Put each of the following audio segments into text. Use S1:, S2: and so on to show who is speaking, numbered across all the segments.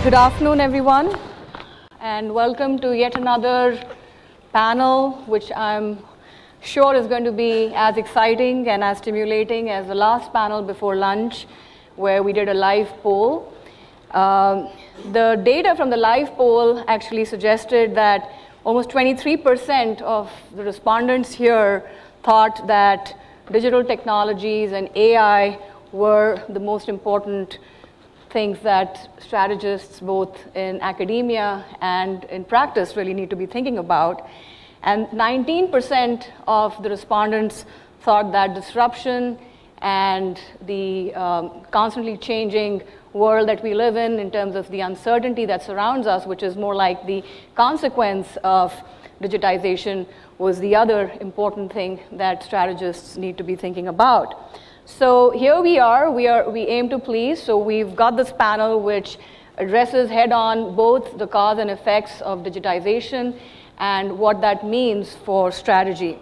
S1: Good afternoon, everyone, and welcome to yet another panel, which I'm sure is going to be as exciting and as stimulating as the last panel before lunch, where we did a live poll. The data from the live poll actually suggested that almost 23% of the respondents here thought that digital technologies and AI were the most important things that strategists both in academia and in practice really need to be thinking about. And 19% of the respondents thought that disruption and the constantly changing world that we live in terms of the uncertainty that surrounds us, which is more like the consequence of digitization, was the other important thing that strategists need to be thinking about. So here we are, we aim to please. So we've got this panel which addresses head-on both the cause and effects of digitization and what that means for strategy.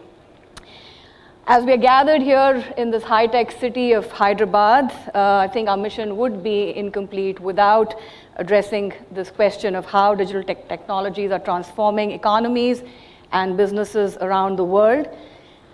S1: As we are gathered here in this high-tech city of Hyderabad, I think our mission would be incomplete without addressing this question of how digital technologies are transforming economies and businesses around the world.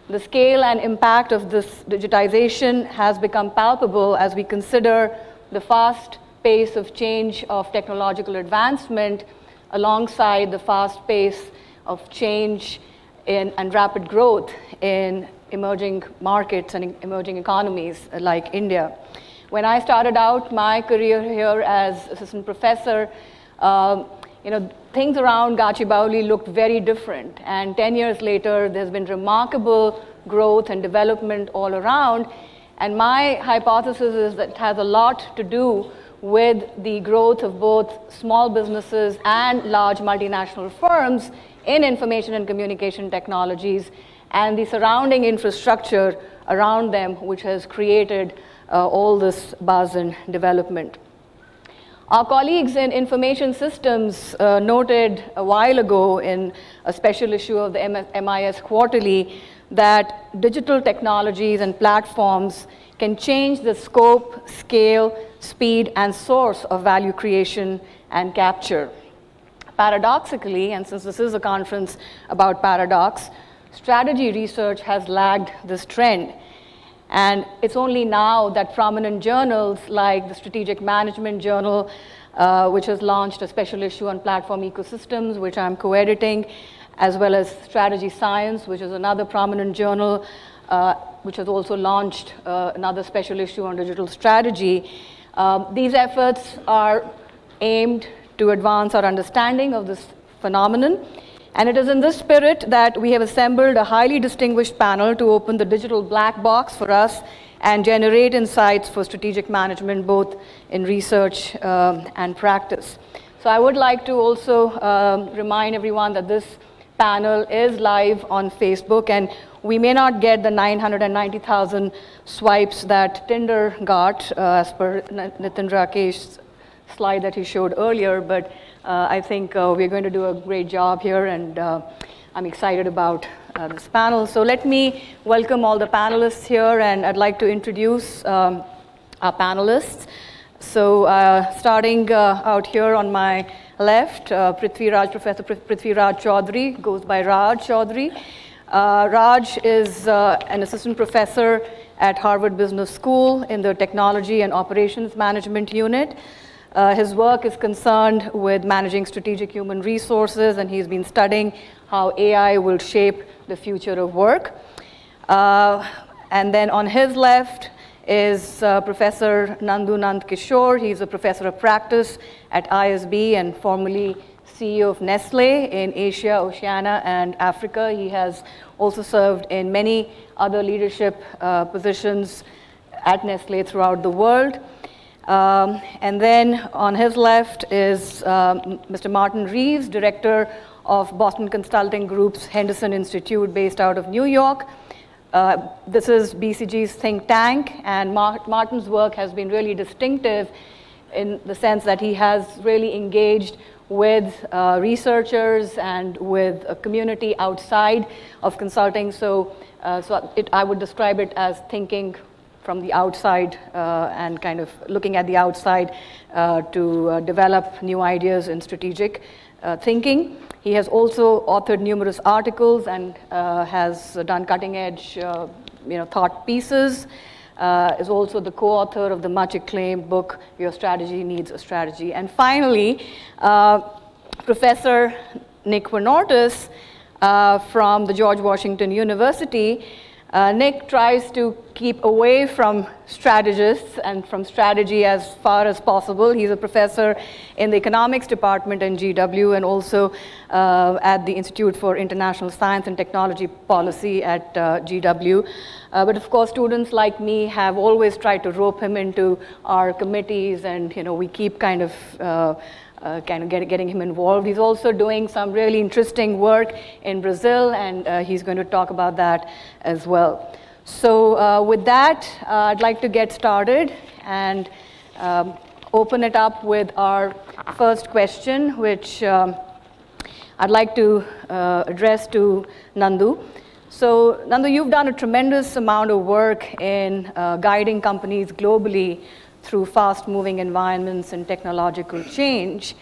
S1: The scale and impact of this digitization has become palpable as we consider the fast pace of change of technological advancement alongside the fast pace of change and rapid growth in emerging markets and emerging economies like India. When I started out my career here as assistant professor, things around Gachibowli looked very different. And 10 years later, there's been remarkable growth and development all around. And my hypothesis is that it has a lot to do with the growth of both small businesses and large multinational firms in information and communication technologies and the surrounding infrastructure around them, which has created all this buzz and development. Our colleagues in information systems noted a while ago in a special issue of the MIS Quarterly that digital technologies and platforms can change the scope, scale, speed, and source of value creation and capture. Paradoxically, and since this is a conference about paradox, strategy research has lagged this trend. And it's only now that prominent journals like the Strategic Management Journal, which has launched a special issue on platform ecosystems, which I'm co-editing, as well as Strategy Science, which is another prominent journal, which has also launched another special issue on digital strategy. These efforts are aimed to advance our understanding of this phenomenon. And it is in this spirit that we have assembled a highly distinguished panel to open the digital black box for us and generate insights for strategic management, both in research and practice. So I would like to also remind everyone that this panel is live on Facebook, and we may not get the 990,000 swipes that Tinder got, as per Nitin Rakesh's slide that he showed earlier, but I think we're going to do a great job here, and I'm excited about this panel. So let me welcome all the panelists here, and I'd like to introduce our panelists. So starting out here on my left, Professor Prithwiraj Choudhury, goes by Raj Choudhury. Raj is an assistant professor at Harvard Business School in the Technology and Operations Management Unit. His work is concerned with managing strategic human resources, and he's been studying how AI will shape the future of work. And then on his left is Professor Nandkishore. He's a professor of practice at ISB and formerly CEO of Nestle in Asia, Oceania, and Africa. He has also served in many other leadership positions at Nestle throughout the world. And then on his left is Mr. Martin Reeves, director of Boston Consulting Group's Henderson Institute based out of New York. This is BCG's think tank, and Martin's work has been really distinctive in the sense that he has really engaged with researchers and with a community outside of consulting. I would describe it as thinking from the outside and kind of looking at the outside to develop new ideas in strategic thinking. He has also authored numerous articles and has done cutting-edge thought pieces. Is also the co-author of the much acclaimed book, Your Strategy Needs a Strategy. And finally, Professor Nick Vonortas from the George Washington University. Nick tries to keep away from strategists and from strategy as far as possible. He's a professor in the economics department in GW and also at the Institute for International Science and Technology Policy at GW. But of course, students like me have always tried to rope him into our committees, and we keep kind of getting him involved. He's also doing some really interesting work in Brazil, and he's going to talk about that as well. So with that, I'd like to get started and open it up with our first question, which I'd like to address to Nandu. So Nandu, you've done a tremendous amount of work in guiding companies globally through fast-moving environments and technological change.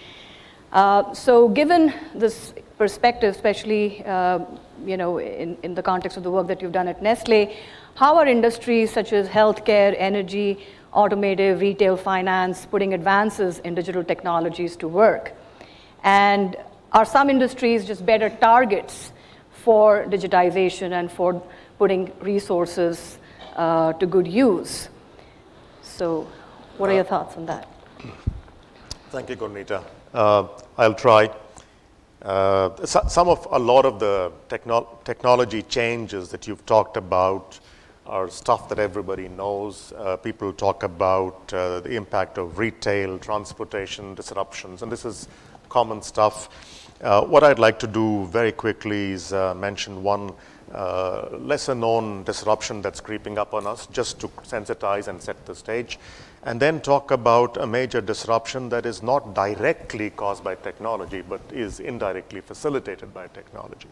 S1: So given this perspective, especially in the context of the work that you've done at Nestle, how are industries such as healthcare, energy, automotive, retail, finance putting advances in digital technologies to work? And are some industries just better targets for digitization and for putting resources to good use? So what are your thoughts on that?
S2: Thank you, Gurneeta. I'll try. A lot of the technology changes that you've talked about are stuff that everybody knows. People talk about the impact of retail, transportation, disruptions, and this is common stuff. What I'd like to do very quickly is mention one lesser known disruption that's creeping up on us, just to sensitize and set the stage, and then talk about a major disruption that is not directly caused by technology, but is indirectly facilitated by technology.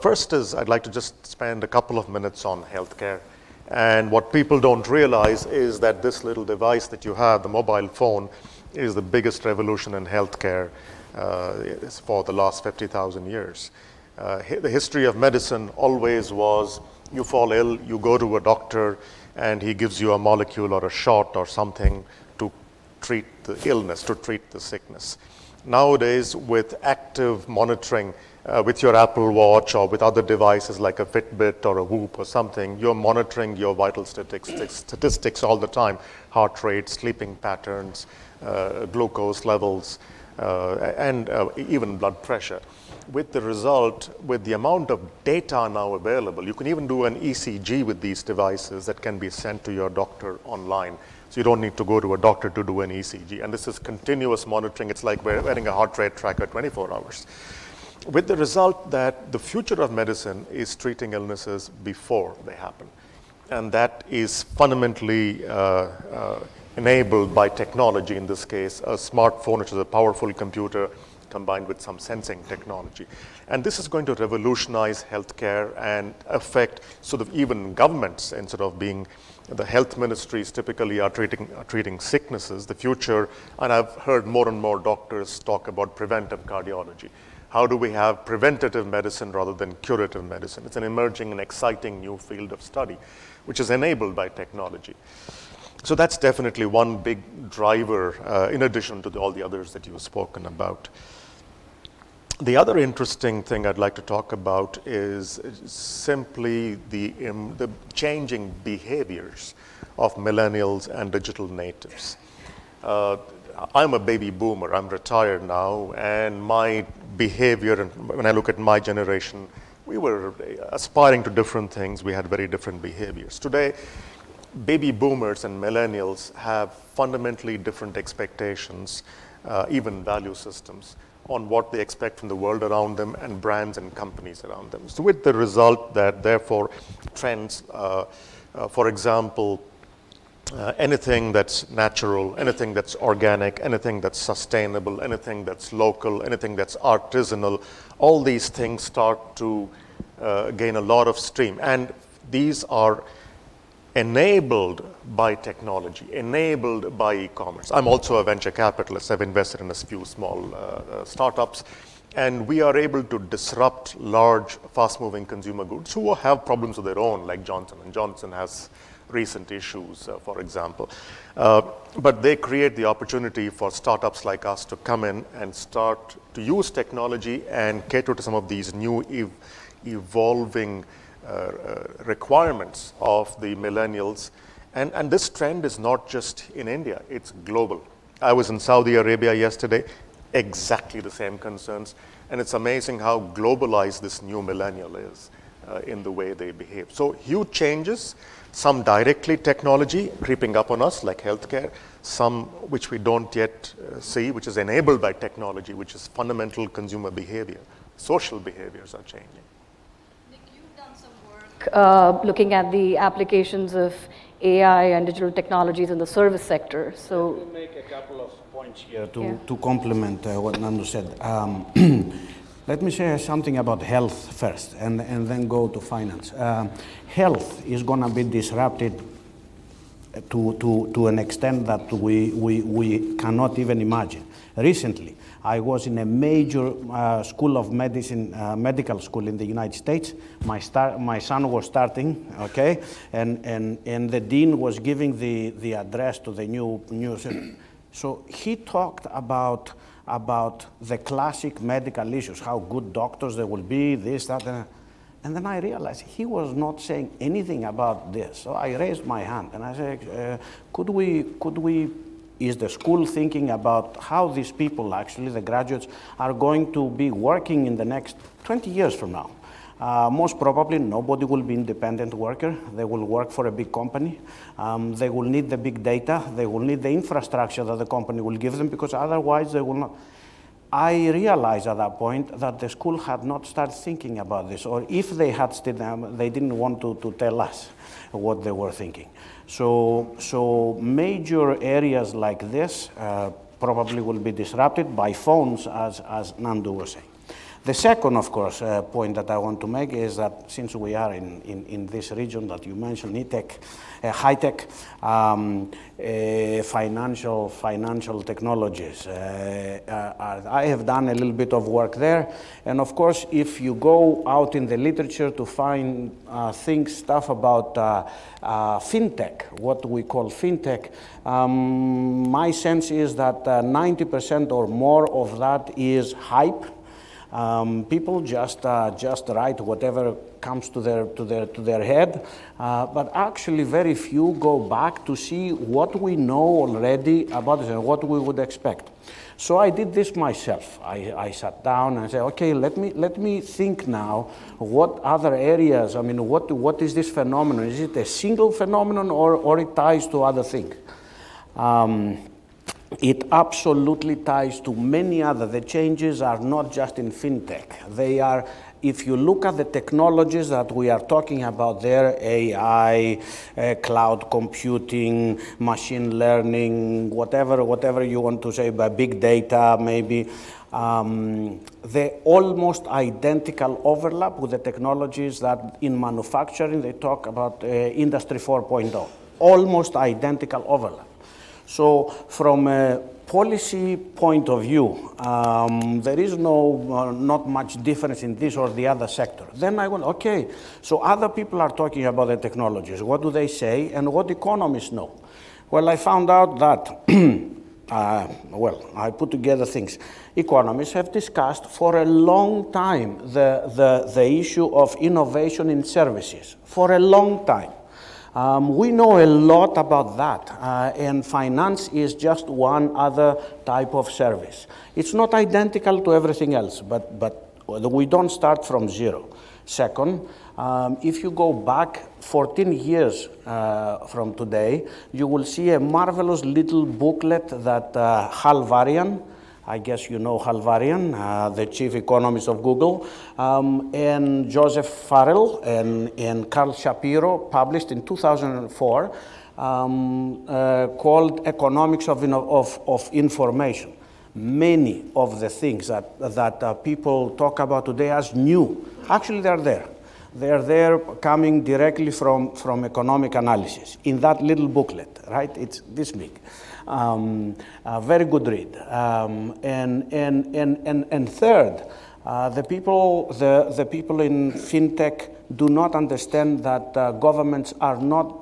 S2: First is, I'd like to just spend a couple of minutes on healthcare. And what people don't realize is that this little device that you have, the mobile phone, is the biggest revolution in healthcare for the last 50,000 years. The history of medicine always was, you fall ill, you go to a doctor, and he gives you a molecule or a shot or something to treat the illness, to treat the sickness. Nowadays, with active monitoring, with your Apple Watch or with other devices like a Fitbit or a Whoop or something, you're monitoring your vital statistics all the time: heart rate, sleeping patterns, glucose levels, and even blood pressure. With the result, with the amount of data now available, you can even do an ECG with these devices that can be sent to your doctor online. So you don't need to go to a doctor to do an ECG. And this is continuous monitoring. It's like wearing a heart rate tracker 24 hours. With the result that the future of medicine is treating illnesses before they happen. And that is fundamentally enabled by technology, in this case, a smartphone, which is a powerful computer combined with some sensing technology. And this is going to revolutionize healthcare and affect sort of even governments. Instead of being the health ministries typically are treating sicknesses, the future, and I've heard more and more doctors talk about preventive cardiology. How do we have preventative medicine rather than curative medicine? It's an emerging and exciting new field of study, which is enabled by technology. So that's definitely one big driver, in addition to all the others that you've spoken about. The other interesting thing I'd like to talk about is simply the changing behaviors of millennials and digital natives. I'm a baby boomer. I'm retired now, and my behavior, when I look at my generation, we were aspiring to different things. We had very different behaviors. Today, baby boomers and millennials have fundamentally different expectations, even value systems, on what they expect from the world around them and brands and companies around them. So with the result that, therefore, trends, for example, anything that's natural, anything that's organic, anything that's sustainable, anything that's local, anything that's artisanal, all these things start to gain a lot of steam. And these are enabled by technology, enabled by e-commerce. I'm also a venture capitalist. I've invested in a few small startups, and we are able to disrupt large, fast-moving consumer goods who have problems of their own, like Johnson & Johnson has recent issues, for example. But they create the opportunity for startups like us to come in and start to use technology and cater to some of these new evolving requirements of the millennials. And this trend is not just in India, it's global. I was in Saudi Arabia yesterday, exactly the same concerns. And it's amazing how globalized this new millennial is in the way they behave. So huge changes, some directly technology creeping up on us, like healthcare, some which we don't yet see, which is enabled by technology, which is fundamental consumer behavior. Social behaviors are changing.
S1: Nick, you've done some work looking at the applications of AI and digital technologies in the service sector. So
S3: let me make a couple of points here to complement what Nandu said. Let me say something about health first, and then go to finance. Health is going to be disrupted to an extent that we cannot even imagine. Recently, I was in a major school of medicine, medical school in the United States. My son was starting, okay, and the dean was giving the address to the new. So he talked about the classic medical issues, how good doctors there will be, this, that, and then I realized he was not saying anything about this. So I raised my hand and I said, could we, is the school thinking about how these people, actually the graduates, are going to be working in the next 20 years from now? Most probably nobody will be independent worker. They will work for a big company. They will need the big data. They will need the infrastructure that the company will give them, because otherwise they will not. I realized at that point that the school had not started thinking about this, or if they had still, they didn't want to tell us what they were thinking. So major areas like this probably will be disrupted by phones, as Nandu was saying. The second, of course, point that I want to make is that since we are in this region that you mentioned, e-tech, high-tech, financial technologies, I have done a little bit of work there. And of course, if you go out in the literature to find stuff about fintech, what we call fintech, my sense is that 90% or more of that is hype. People just write whatever comes to their head, but actually very few go back to see what we know already about this and what we would expect. So I did this myself. I sat down and said, okay, let me think now what other areas. I mean, what is this phenomenon? Is it a single phenomenon or it ties to other things? It absolutely ties to many other. The changes are not just in fintech. They are, if you look at the technologies that we are talking about there, AI, cloud computing, machine learning, whatever you want to say, by big data maybe, the almost identical overlap with the technologies that in manufacturing they talk about Industry 4.0. Almost identical overlap. So from a policy point of view, there is not much difference in this or the other sector. Then I went, okay, so other people are talking about the technologies. What do they say and what economists know? Well, I found out that, I put together things. Economists have discussed for a long time the issue of innovation in services, for a long time. We know a lot about that, and finance is just one other type of service. It's not identical to everything else, but we don't start from zero. Second, if you go back 14 years from today, you will see a marvelous little booklet that Hal Varian, I guess you know Hal Varian, the chief economist of Google, and Joseph Farrell and Carl Shapiro published in 2004 called Economics of Information. Many of the things that people talk about today as new, actually they're there. They're there coming directly from economic analysis in that little booklet, right? It's this big. Very good read. And third, the people in fintech do not understand that governments are not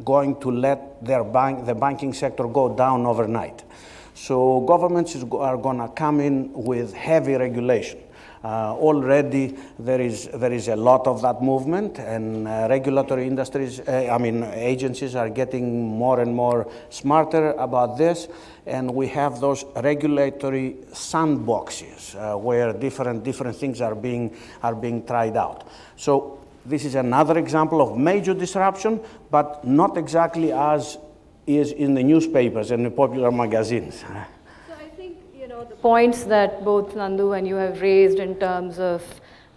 S3: going to let the banking sector go down overnight. So governments are going to come in with heavy regulation. Already there is a lot of that movement, and regulatory industries, agencies are getting more and more smarter about this, and we have those regulatory sandboxes where different things are being tried out. So this is another example of major disruption, but not exactly as is in the newspapers and the popular magazines.
S1: So I think, the points that both Nandu and you have raised in terms of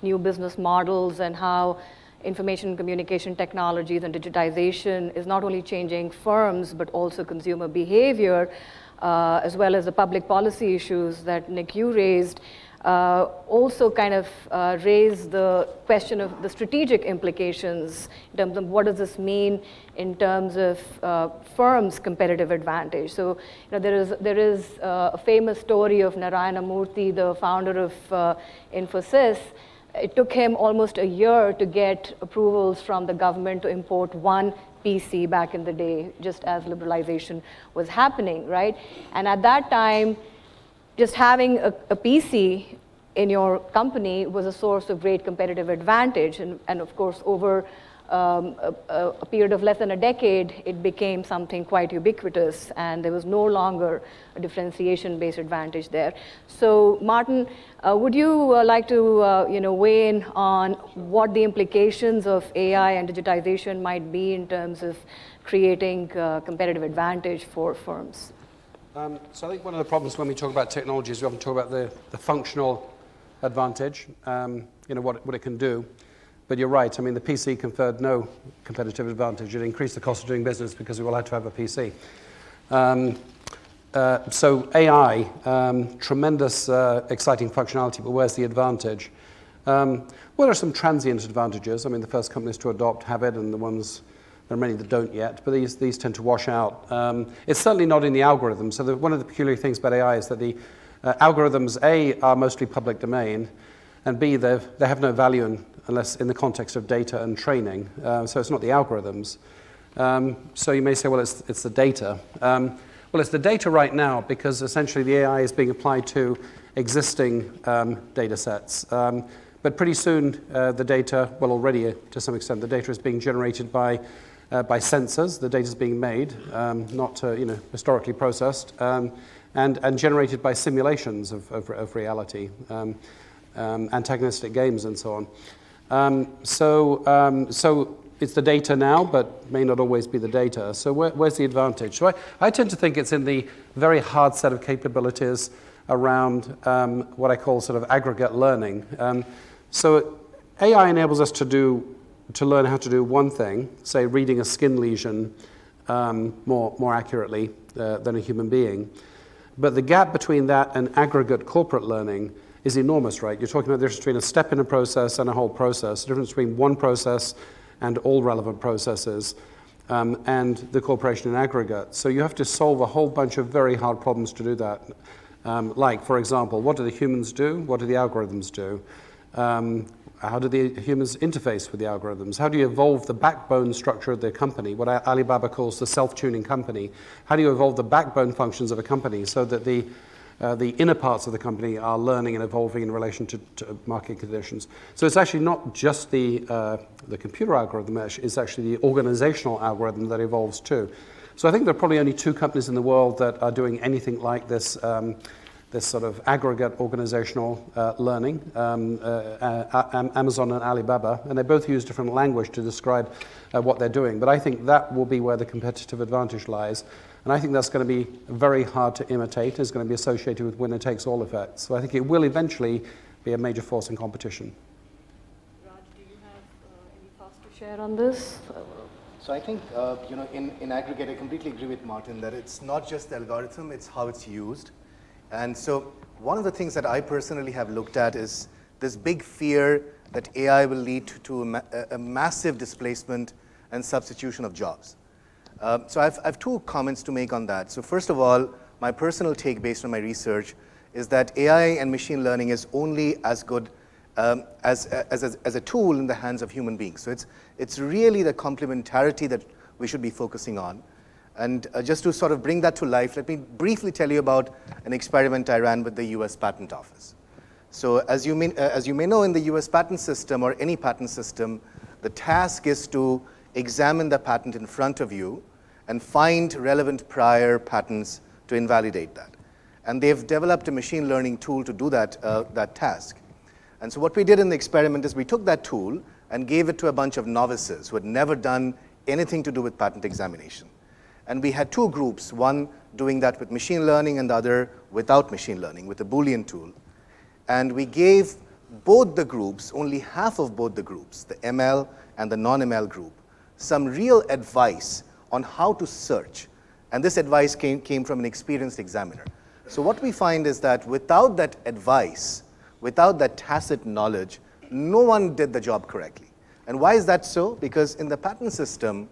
S1: new business models and how information and communication technologies and digitization is not only changing firms, but also consumer behavior, as well as the public policy issues that Nick, you raised, also kind of raise the question of the strategic implications in terms of what does this mean in terms of firms' competitive advantage. So, there is a famous story of Narayana Murthy, the founder of Infosys. It took him almost a year to get approvals from the government to import one PC back in the day, just as liberalization was happening, right? And at that time, just having a PC in your company was a source of great competitive advantage. And of course, over a period of less than a decade, it became something quite ubiquitous, and there was no longer a differentiation-based advantage there. So, Martin, would you like to weigh in on what the implications of AI and digitization might be in terms of creating competitive advantage for firms?
S4: So I think one of the problems when we talk about technology is we often talk about the functional advantage, what it can do. But you're right, the PC conferred no competitive advantage. It increased the cost of doing business because we all had to have a PC. So AI, tremendous exciting functionality, but where's the advantage? Well, there are some transient advantages. The first companies to adopt have it, and there are many that don't yet, but these tend to wash out. It's certainly not in the algorithms. So one of the peculiar things about AI is that the algorithms, A, are mostly public domain, and B, they have no value unless in the context of data and training. So it's not the algorithms. So you may say, well, it's the data. Well, it's the data right now because essentially the AI is being applied to existing data sets. But pretty soon the data, well, already to some extent, the data is being generated by sensors. The data is being made, not historically processed, and generated by simulations of reality, antagonistic games, and so on. So it's the data now, but may not always be the data. So where's the advantage? So I tend to think it's in the very hard set of capabilities around what I call sort of aggregate learning. So AI enables us to learn how to do one thing, say reading a skin lesion more accurately than a human being. But the gap between that and aggregate corporate learning is enormous, right? You're talking about the difference between a step in a process and a whole process, the difference between one process and all relevant processes, and the corporation in aggregate. So you have to solve a whole bunch of very hard problems to do that. Like, for example, what do the humans do? What do the algorithms do? How do the humans interface with the algorithms? How do you evolve the backbone structure of the company, what Alibaba calls the self-tuning company? How do you evolve the backbone functions of a company so that the inner parts of the company are learning and evolving in relation to market conditions? So it's actually not just the computer algorithm, it's actually the organizational algorithm that evolves too. So I think there are probably only two companies in the world that are doing anything like this, this sort of aggregate organizational learning, Amazon and Alibaba, and they both use different language to describe what they're doing. But I think that will be where the competitive advantage lies. And I think that's going to be very hard to imitate. It's going to be associated with winner-takes-all effects. So I think it will eventually be a major force in competition.
S1: Raj, do you have any thoughts to share on this?
S5: So I think, in aggregate, I completely agree with Martin that it's not just the algorithm, it's how it's used. And so one of the things that I personally have looked at is this big fear that AI will lead to a massive displacement and substitution of jobs. So I have two comments to make on that. So first of all, my personal take based on my research is that AI and machine learning is only as good as a tool in the hands of human beings. So it's really the complementarity that we should be focusing on. And just to sort of bring that to life, let me briefly tell you about an experiment I ran with the US Patent Office. So as you may know, in the US patent system or any patent system, the task is to examine the patent in front of you and find relevant prior patents to invalidate that. And they've developed a machine learning tool to do that task. And so what we did in the experiment is we took that tool and gave it to a bunch of novices who had never done anything to do with patent examination. And we had two groups, one doing that with machine learning and the other without machine learning, with a Boolean tool. And we gave both the groups, only half of both the groups, the ML and the non-ML group, some real advice on how to search. And this advice came from an experienced examiner. So what we find is that without that advice, without that tacit knowledge, no one did the job correctly. And why is that so? Because in the patent system,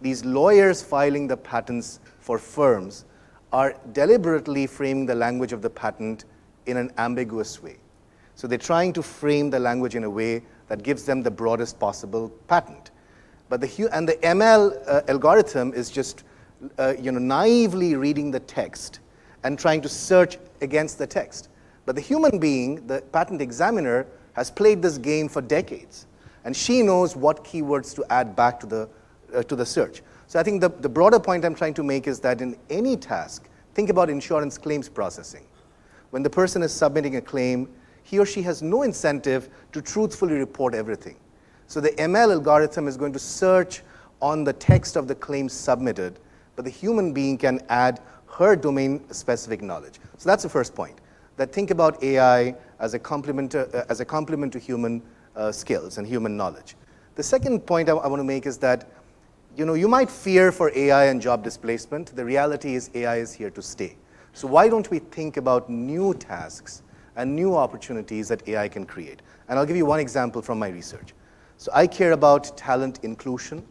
S5: these lawyers filing the patents for firms are deliberately framing the language of the patent in an ambiguous way. So they're trying to frame the language in a way that gives them the broadest possible patent. But the ML algorithm is just naively reading the text and trying to search against the text. But the human being, the patent examiner, has played this game for decades. And she knows what keywords to add back to the search. So I think the broader point I'm trying to make is that in any task, think about insurance claims processing. When the person is submitting a claim, he or she has no incentive to truthfully report everything. So the ML algorithm is going to search on the text of the claim submitted, but the human being can add her domain-specific knowledge. So that's the first point, that think about AI as a complement to human skills and human knowledge. The second point I want to make is that you might fear for AI and job displacement. The reality is AI is here to stay. So why don't we think about new tasks and new opportunities that AI can create? And I'll give you one example from my research. So I care about talent inclusion,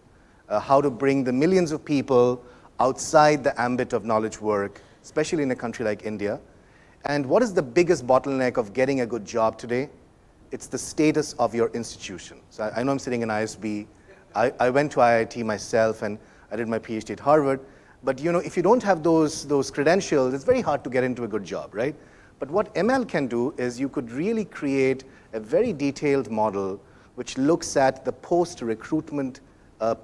S5: how to bring the millions of people outside the ambit of knowledge work, especially in a country like India. And what is the biggest bottleneck of getting a good job today? It's the status of your institution. So I know I'm sitting in ISB. I went to IIT myself, and I did my PhD at Harvard. But if you don't have those credentials, it's very hard to get into a good job, right? But what ML can do is you could really create a very detailed model which looks at the post-recruitment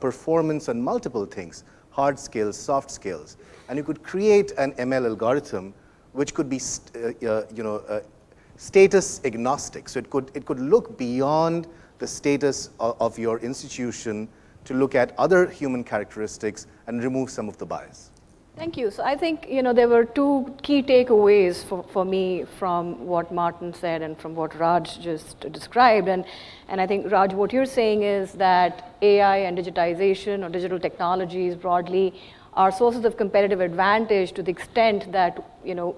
S5: performance on multiple things, hard skills, soft skills. And you could create an ML algorithm which could be status agnostic. So it could look beyond the status of your institution to look at other human characteristics and remove some of the bias.
S1: Thank you. So I think there were two key takeaways for me from what Martin said and from what Raj just described. And I think, Raj, what you're saying is that AI and digitization or digital technologies broadly are sources of competitive advantage to the extent that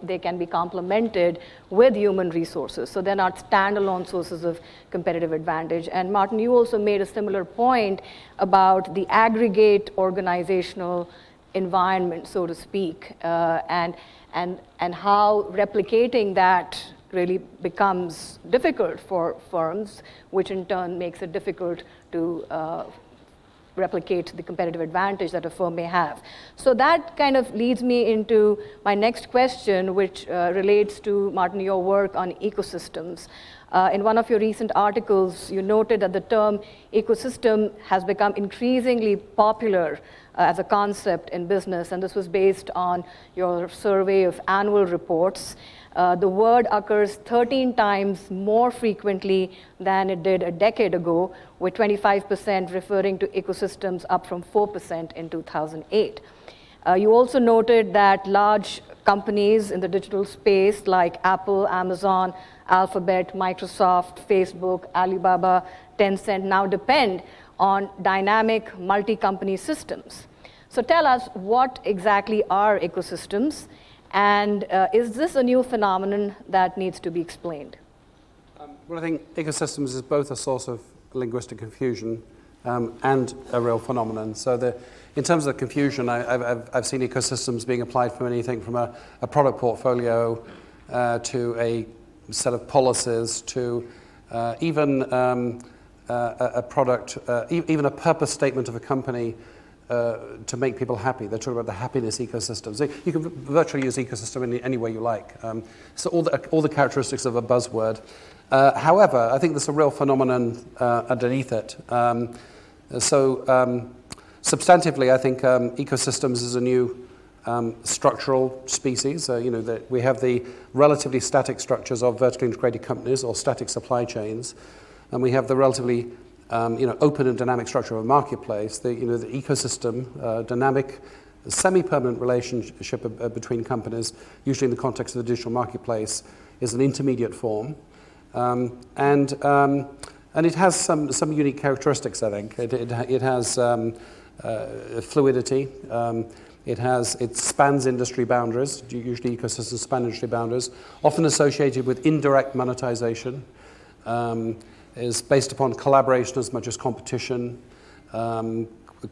S1: they can be complemented with human resources. So they're not standalone sources of competitive advantage. And Martin, you also made a similar point about the aggregate organizational environment, so to speak, and how replicating that really becomes difficult for firms, which in turn makes it difficult to replicate the competitive advantage that a firm may have. So that kind of leads me into my next question, which relates to, Martin, your work on ecosystems. In one of your recent articles, you noted that the term ecosystem has become increasingly popular as a concept in business, and this was based on your survey of annual reports. The word occurs 13 times more frequently than it did a decade ago, with 25% referring to ecosystems, up from 4% in 2008. You also noted that large companies in the digital space like Apple, Amazon, Alphabet, Microsoft, Facebook, Alibaba, Tencent now depend on dynamic multi-company systems. So tell us, what exactly are ecosystems? And is this a new phenomenon that needs to be explained?
S4: Well, I think ecosystems is both a source of linguistic confusion and a real phenomenon. So in terms of the confusion, I've seen ecosystems being applied from anything from a product portfolio to a set of policies to even a product, even a purpose statement of a company to make people happy. They're talking about the happiness ecosystem. So you can virtually use ecosystem in any way you like. So all the characteristics of a buzzword. However, I think there's a real phenomenon underneath it. Substantively, I think ecosystems is a new structural species. We have the relatively static structures of vertically integrated companies or static supply chains, and we have the relatively open and dynamic structure of a marketplace. The ecosystem, dynamic, semi-permanent relationship between companies, usually in the context of the digital marketplace, is an intermediate form, and it has some unique characteristics. I think it has fluidity. It spans industry boundaries. Usually ecosystems span industry boundaries, often associated with indirect monetization, is based upon collaboration as much as competition,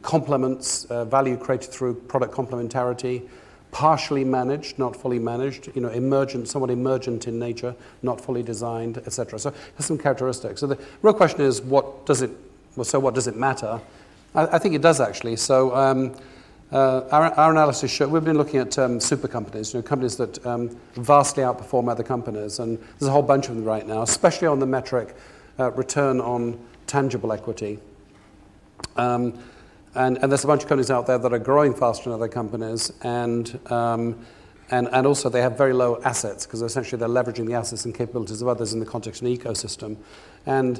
S4: complements, value created through product complementarity, partially managed, not fully managed, emergent, somewhat emergent in nature, not fully designed, etc. So it has some characteristics. So the real question is, what does it matter? I think it does actually. So our analysis showed, we've been looking at super companies, companies that vastly outperform other companies, and there's a whole bunch of them right now, especially on the metric return on tangible equity. And there's a bunch of companies out there that are growing faster than other companies, and also they have very low assets, because essentially they're leveraging the assets and capabilities of others in the context of an ecosystem. And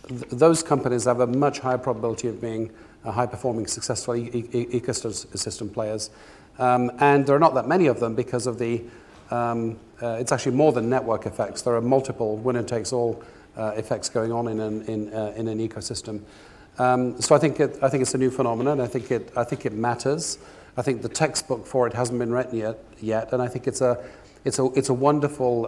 S4: those companies have a much higher probability of being high-performing, successful ecosystem players. And there are not that many of them because of the, it's actually more than network effects. There are multiple winner-takes-all effects going on in an ecosystem. So I think it's a new phenomenon. I think it matters. I think the textbook for it hasn't been written yet, and I think it's a wonderful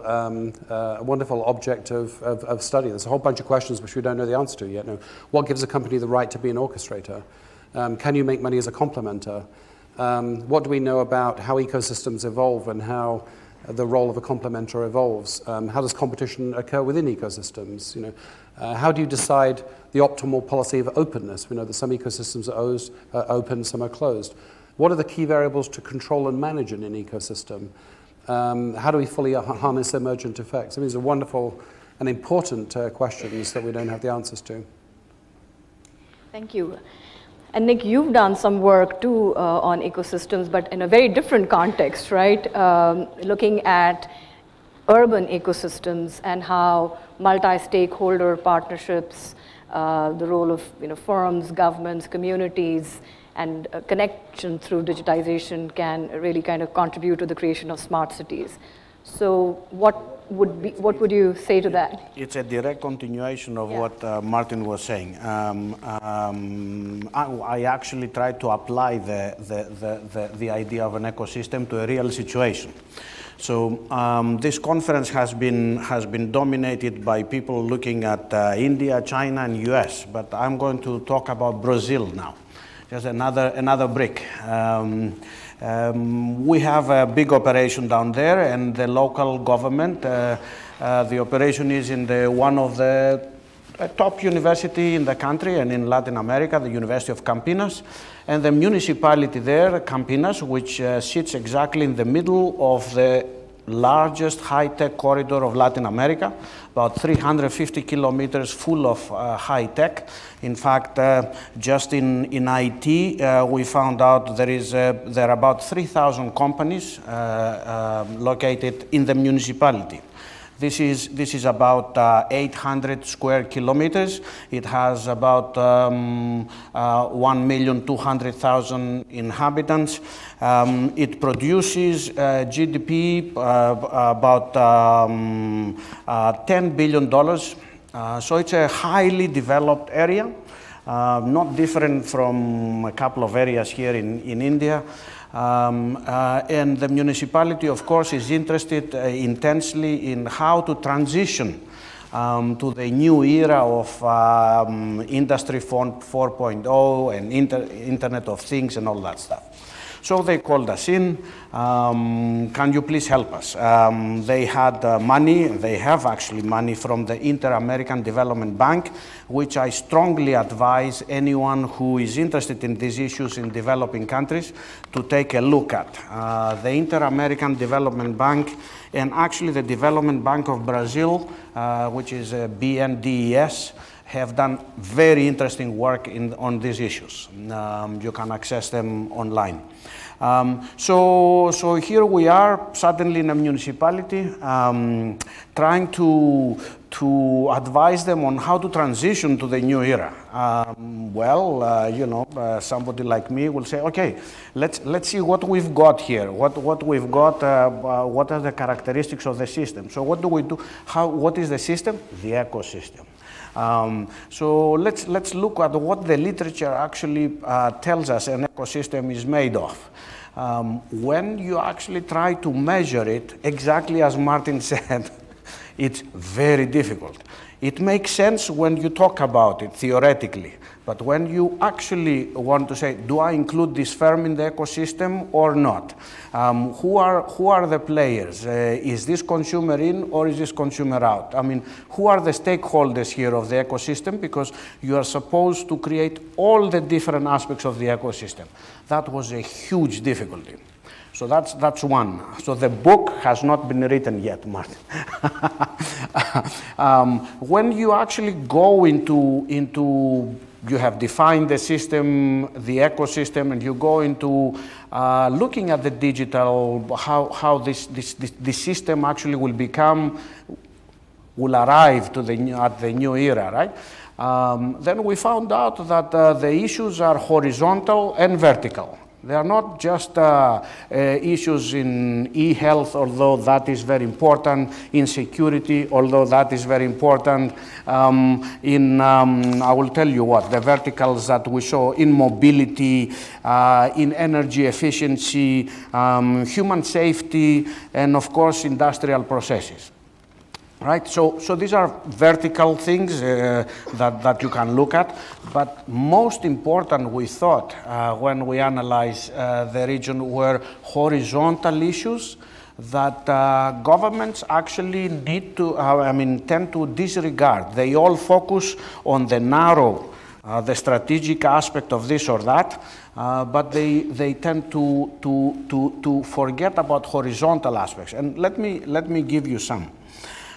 S4: object of study. There's a whole bunch of questions which we don't know the answer to yet. What gives a company the right to be an orchestrator? Can you make money as a complementer? What do we know about how ecosystems evolve and how the role of a complementer evolves? How does competition occur within ecosystems? How do you decide the optimal policy of openness? We know that some ecosystems are open, some are closed. What are the key variables to control and manage in an ecosystem? How do we fully harness emergent effects? I mean, these are wonderful and important questions that we don't have the answers to.
S1: Thank you. And Nick, you've done some work too on ecosystems, but in a very different context, right? Looking at urban ecosystems and how multi-stakeholder partnerships, the role of firms, governments, communities, and connection through digitization can really kind of contribute to the creation of smart cities. So what would you say to that?
S3: It's a direct continuation of what Martin was saying. I actually tried to apply the idea of an ecosystem to a real situation. So this conference has been dominated by people looking at India, China, and US, but I'm going to talk about Brazil now. Just another brick. We have a big operation down there, and the local government, the operation is in one of the top university in the country and in Latin America, the University of Campinas. And the municipality there, Campinas, which sits exactly in the middle of the largest high-tech corridor of Latin America, about 350 kilometers full of high-tech. In fact, just in IT, we found out there are about 3,000 companies located in the municipality. This is about 800 square kilometers. It has about 1,200,000 inhabitants. It produces GDP about $10 billion. So it's a highly developed area, not different from a couple of areas here in India. And the municipality, of course, is interested intensely in how to transition to the new era of Industry 4.0 and Internet of Things and all that stuff. So they called us in, can you please help us? They had money, they have actually money from the Inter-American Development Bank, which I strongly advise anyone who is interested in these issues in developing countries to take a look at. The Inter-American Development Bank and actually the Development Bank of Brazil, which is BNDES, have done very interesting work on these issues. You can access them online. So here we are, suddenly in a municipality, trying to advise them on how to transition to the new era. You know, somebody like me will say, okay, let's see what we've got here. What we've got, what are the characteristics of the system? So what do we do? What is the system? The ecosystem. So let's look at what the literature actually tells us an ecosystem is made of. When you actually try to measure it, exactly as Martin said, it's very difficult. It makes sense when you talk about it theoretically, but when you actually want to say, do I include this firm in the ecosystem or not? Who are the players? Is this consumer in or is this consumer out? I mean, who are the stakeholders here of the ecosystem? Because you are supposed to create all the different aspects of the ecosystem. That was a huge difficulty. So that's one. So the book has not been written yet, Martin. When you actually go into you have defined the system, the ecosystem, and you go into looking at the digital, how this system actually will arrive at the new era, right? Then we found out that the issues are horizontal and vertical. They are not just issues in e-health, although that is very important, in security, although that is very important, I will tell you what, the verticals that we saw in mobility, in energy efficiency, human safety, and of course, industrial processes. Right, so these are vertical things that you can look at, but most important, we thought, when we analyze the region, were horizontal issues that governments actually need to, tend to disregard. They all focus on the narrow, the strategic aspect of this or that, but they tend to forget about horizontal aspects. And let me give you some.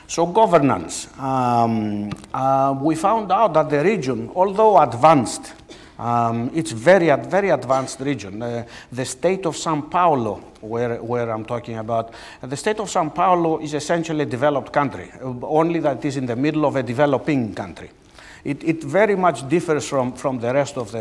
S3: So governance, we found out that the region, although advanced, it's very advanced region. The state of São Paulo, where I'm talking about, the state of São Paulo is essentially a developed country, only that it is in the middle of a developing country. It very much differs from the rest of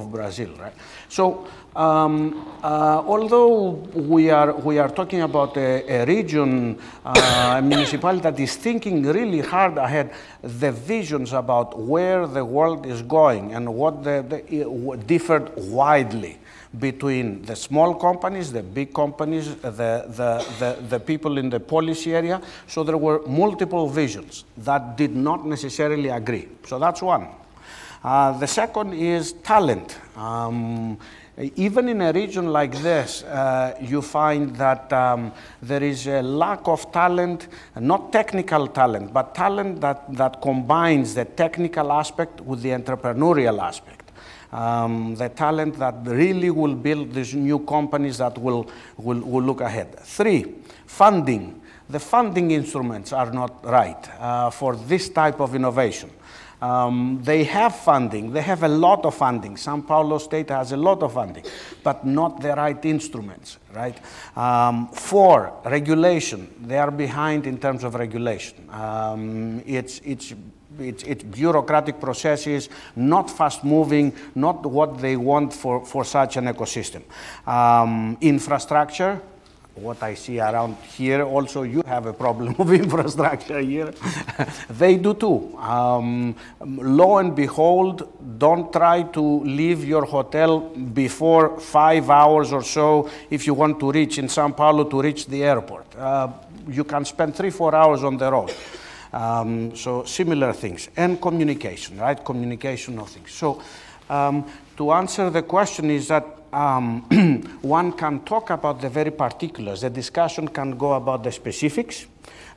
S3: Brazil, right? So although we are talking about a region, a municipality that is thinking really hard ahead, the visions about where the world is going and what differed widely between the small companies, the big companies, the people in the policy area. So there were multiple visions that did not necessarily agree. So that's one. The second is talent. Even in a region like this, you find that there is a lack of talent, not technical talent, but talent that combines the technical aspect with the entrepreneurial aspect. The talent that really will build these new companies that will look ahead. 3, funding. The funding instruments are not right for this type of innovation. They have funding, they have a lot of funding. São Paulo State has a lot of funding, but not the right instruments, right? 4, regulation. They are behind in terms of regulation. It's bureaucratic processes, not fast moving, not what they want for such an ecosystem. Infrastructure, what I see around here, also you have a problem of infrastructure here. They do too. Lo and behold, don't try to leave your hotel before 5 hours or so if you want to reach in Sao Paulo to reach the airport. You can spend 3-4 hours on the road. So similar things. And communication, right? Communication of things. So to answer the question is that one can talk about the very particulars. The discussion can go about the specifics,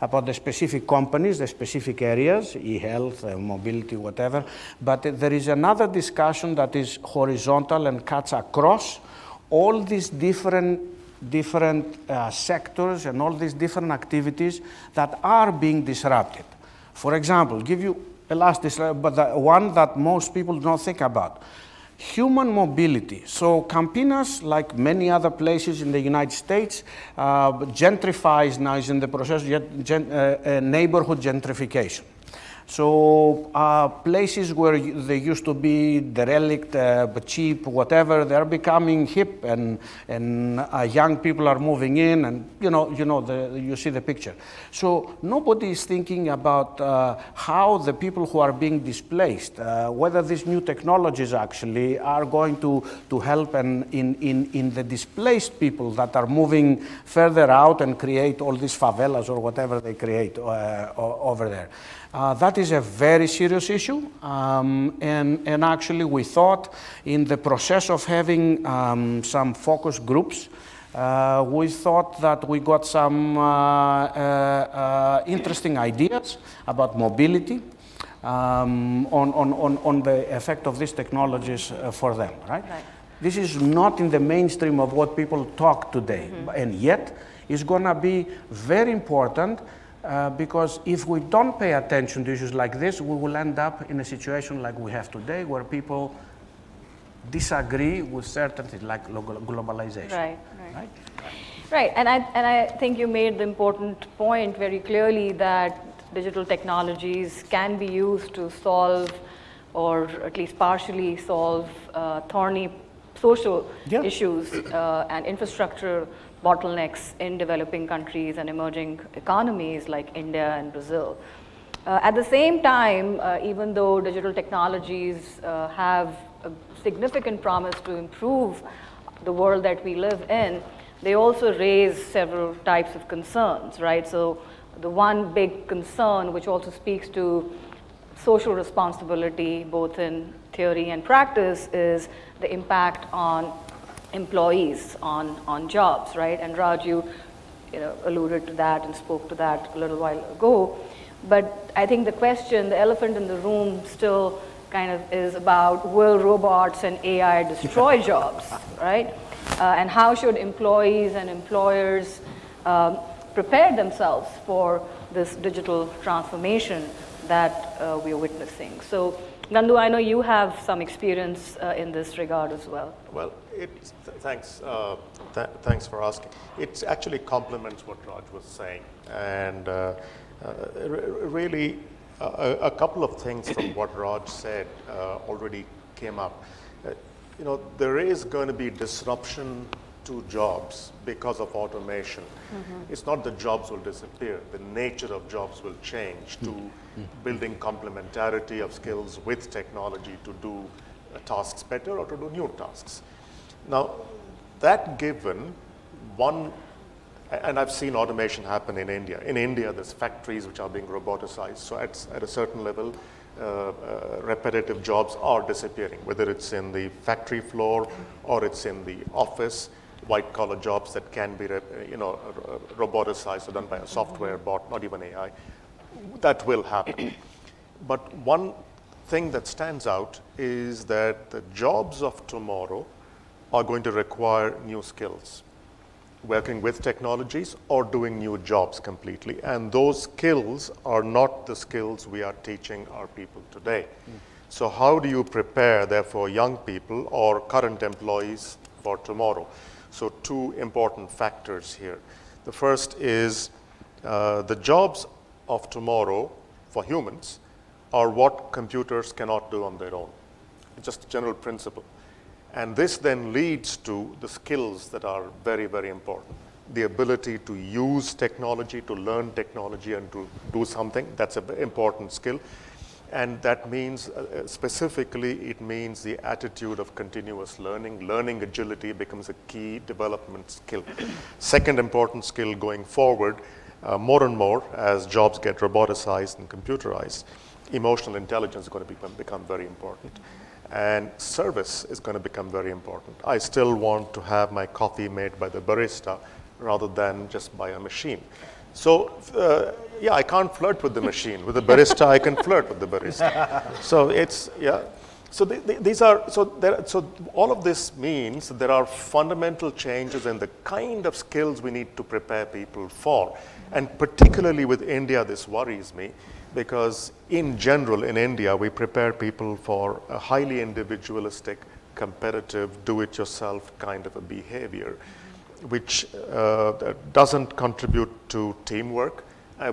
S3: about the specific companies, the specific areas, e-health, mobility, whatever. But there is another discussion that is horizontal and cuts across all these different sectors and all these different activities that are being disrupted. For example, give you a last but the one that most people don't think about. Human mobility. So Campinas, like many other places in the United States, gentrifies now, is in the process of neighborhood gentrification. So places where they used to be derelict, cheap, whatever, they're becoming hip, and young people are moving in, and you see the picture. So nobody is thinking about how the people who are being displaced, whether these new technologies actually are going to help in the displaced people that are moving further out and create all these favelas or whatever they create over there. That is a very serious issue, and actually we thought in the process of having some focus groups, we thought that we got some interesting ideas about mobility on the effect of these technologies for them, right? This is not in the mainstream of what people talk today, and yet it's going to be very important. Because if we don't pay attention to issues like this, we will end up in a situation like we have today, where people disagree with certain things, like globalization.
S1: Right. And I think you made the important point very clearly that digital technologies can be used to solve, or at least partially solve, thorny social issues and infrastructure bottlenecks in developing countries and emerging economies like India and Brazil. At the same time, even though digital technologies have a significant promise to improve the world that we live in, they also raise several types of concerns, right? So the one big concern, which also speaks to social responsibility, both in theory and practice, is the impact on employees, on jobs, right? And Raj, you alluded to that and spoke to that a little while ago. But I think the question, the elephant in the room still kind of is about, will robots and AI destroy jobs, right? And how should employees and employers prepare themselves for this digital transformation that we are witnessing? So Nandu, I know you have some experience in this regard as well.
S2: Well, thanks for asking. It actually complements what Raj was saying, and really a couple of things from what Raj said already came up. There is going to be disruption to jobs because of automation. It's not that jobs will disappear. The nature of jobs will change to building complementarity of skills with technology to do tasks better or to do new tasks. Now, that given, and I've seen automation happen in India. In India, there's factories which are being roboticized. So at a certain level, repetitive jobs are disappearing, whether it's in the factory floor or it's in the office. White-collar jobs that can be, roboticized or done by a software bot, not even AI. That will happen. But one thing that stands out is that the jobs of tomorrow are going to require new skills, working with technologies or doing new jobs completely. And those skills are not the skills we are teaching our people today. So how do you prepare, therefore, young people or current employees for tomorrow? So two important factors here. The first is the jobs of tomorrow for humans are what computers cannot do on their own. It's just a general principle. And this then leads to the skills that are very, very important. the ability to use technology, to learn technology, and to do something. That's an important skill. And that means, specifically, it means the attitude of continuous learning. Learning agility becomes a key development skill. Second important skill going forward, more and more as jobs get roboticized and computerized, emotional intelligence is going to become very important. And service is going to become very important. I still want to have my coffee made by the barista rather than just by a machine. So, yeah, I can't flirt with the machine. With the barista, I can flirt with the barista. So it's, yeah. So these are, so all of this means that there are fundamental changes in the kind of skills we need to prepare people for. And particularly with India, this worries me, because in general, in India, we prepare people for a highly individualistic, competitive, do-it-yourself kind of a behavior, which doesn't contribute to teamwork.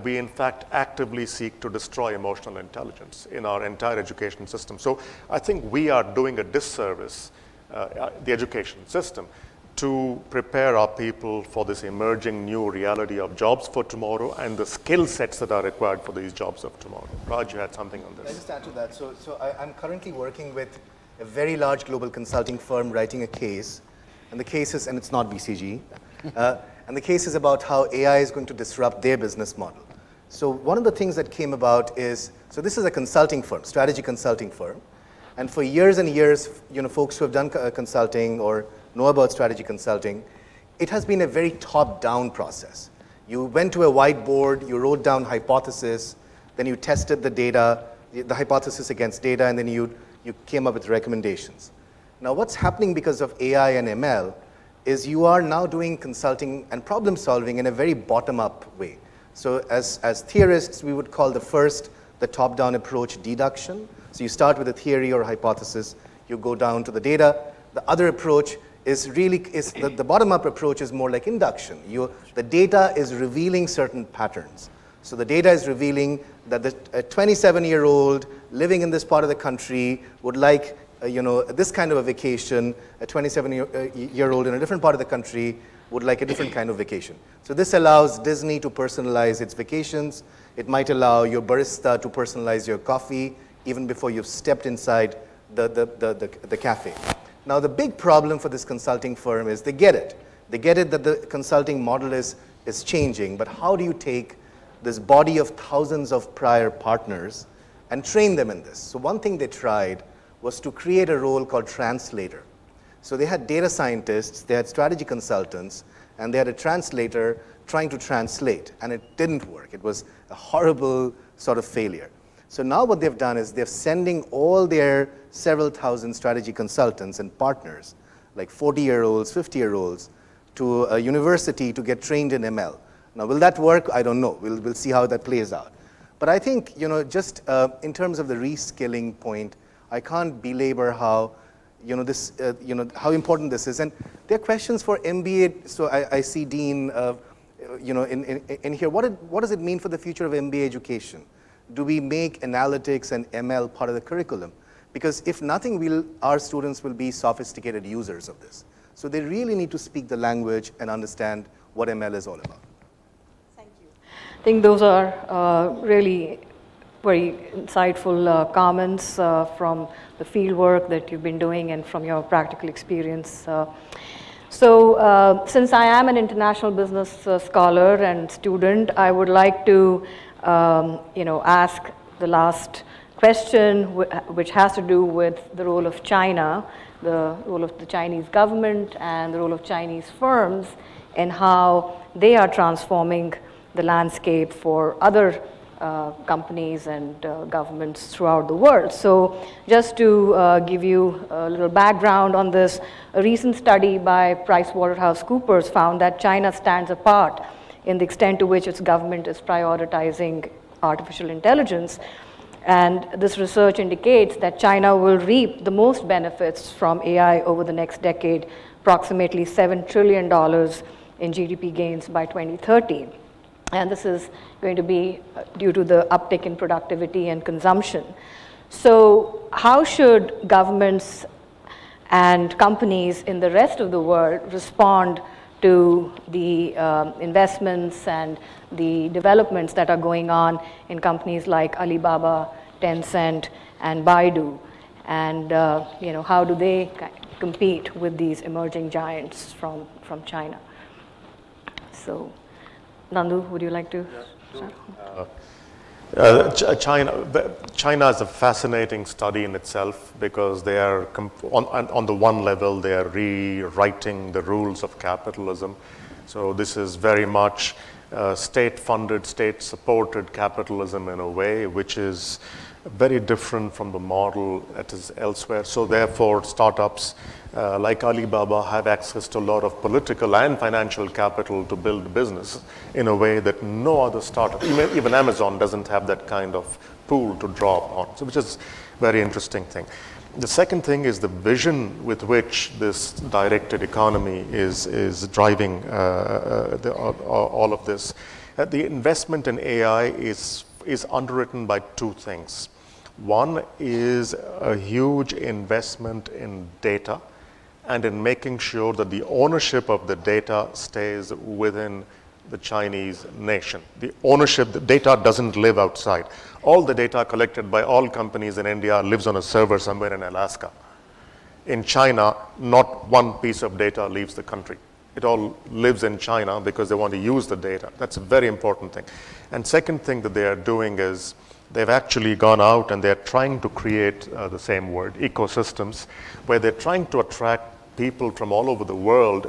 S2: We, in fact, actively seek to destroy emotional intelligence in our entire education system. So I think we are doing a disservice, the education system, to prepare our people for this emerging new reality of jobs for tomorrow and the skill sets that are required for these jobs of tomorrow. Raj, you had something on this.
S5: I'll just add to that. So I'm currently working with a very large global consulting firm writing a case. And the case is, and it's not BCG, and the case is about how AI is going to disrupt their business model. So one of the things that came about is, so this is a consulting firm, strategy consulting firm. And for years and years, folks who have done consulting or know about strategy consulting, it has been a very top-down process. You went to a whiteboard, you wrote down hypothesis, then you tested the data, the hypothesis against data, and then you came up with recommendations. Now, what's happening because of AI and ML is you are now doing consulting and problem solving in a very bottom-up way. So as theorists, we would call the top-down approach deduction. So you start with a theory or hypothesis, you go down to the data. The other approach is the bottom-up approach is more like induction. The data is revealing certain patterns. So the data is revealing that a 27-year-old living in this part of the country would like this kind of a vacation. A 27-year-old in a different part of the country would like a different kind of vacation. So this allows Disney to personalize its vacations. It might allow your barista to personalize your coffee even before you've stepped inside the cafe. Now, the big problem for this consulting firm is they get it. They get it that the consulting model is changing, but how do you take this body of thousands of prior partners and train them in this? So one thing they tried was to create a role called translator. So they had data scientists, they had strategy consultants, and they had a translator trying to translate, and it didn't work. It was a horrible sort of failure. So now what they've done is they're sending all their several thousand strategy consultants and partners, like 40-year-olds, 50-year-olds, to a university to get trained in ML. Now, will that work? I don't know. We'll see how that plays out. But I think, just in terms of the reskilling point, I can't belabor how, how important this is. And there are questions for MBA. So I see Dean, in here. What does it mean for the future of MBA education? Do we make analytics and ML part of the curriculum? Because if nothing, our students will be sophisticated users of this. So they really need to speak the language and understand what ML is all about.
S1: Thank you. I think those are really very insightful comments from the field work that you've been doing and from your practical experience. So since I am an international business scholar and student, I would like to ask the last question, which has to do with the role of China, the role of the Chinese government and the role of Chinese firms and how they are transforming the landscape for other companies and governments throughout the world. So just to give you a little background on this, a recent study by PricewaterhouseCoopers found that China stands apart in the extent to which its government is prioritizing artificial intelligence. And this research indicates that China will reap the most benefits from AI over the next decade, approximately $7 trillion in GDP gains by 2030. And this is going to be due to the uptick in productivity and consumption. So how should governments and companies in the rest of the world respond to the investments and the developments that are going on in companies like Alibaba, Tencent, and Baidu. And how do they compete with these emerging giants from China? So, Nandu, would you like to start?
S2: China is a fascinating study in itself because they are, on the one level, they are rewriting the rules of capitalism. So this is very much state-funded, state-supported capitalism in a way, which is very different from the model that is elsewhere. So therefore, startups like Alibaba have access to a lot of political and financial capital to build business in a way that no other startup, even Amazon doesn't have that kind of pool to draw upon, so which is a very interesting thing. The second thing is the vision with which this directed economy is driving all of this. The investment in AI is underwritten by two things. One is a huge investment in data and in making sure that the ownership of the data stays within the Chinese nation. The ownership, the data doesn't live outside. All the data collected by all companies in India lives on a server somewhere in Alaska. In China, not one piece of data leaves the country. It all lives in China because they want to use the data. That's a very important thing. And second thing that they are doing is they've actually gone out and they're trying to create the same word, ecosystems, where they're trying to attract people from all over the world.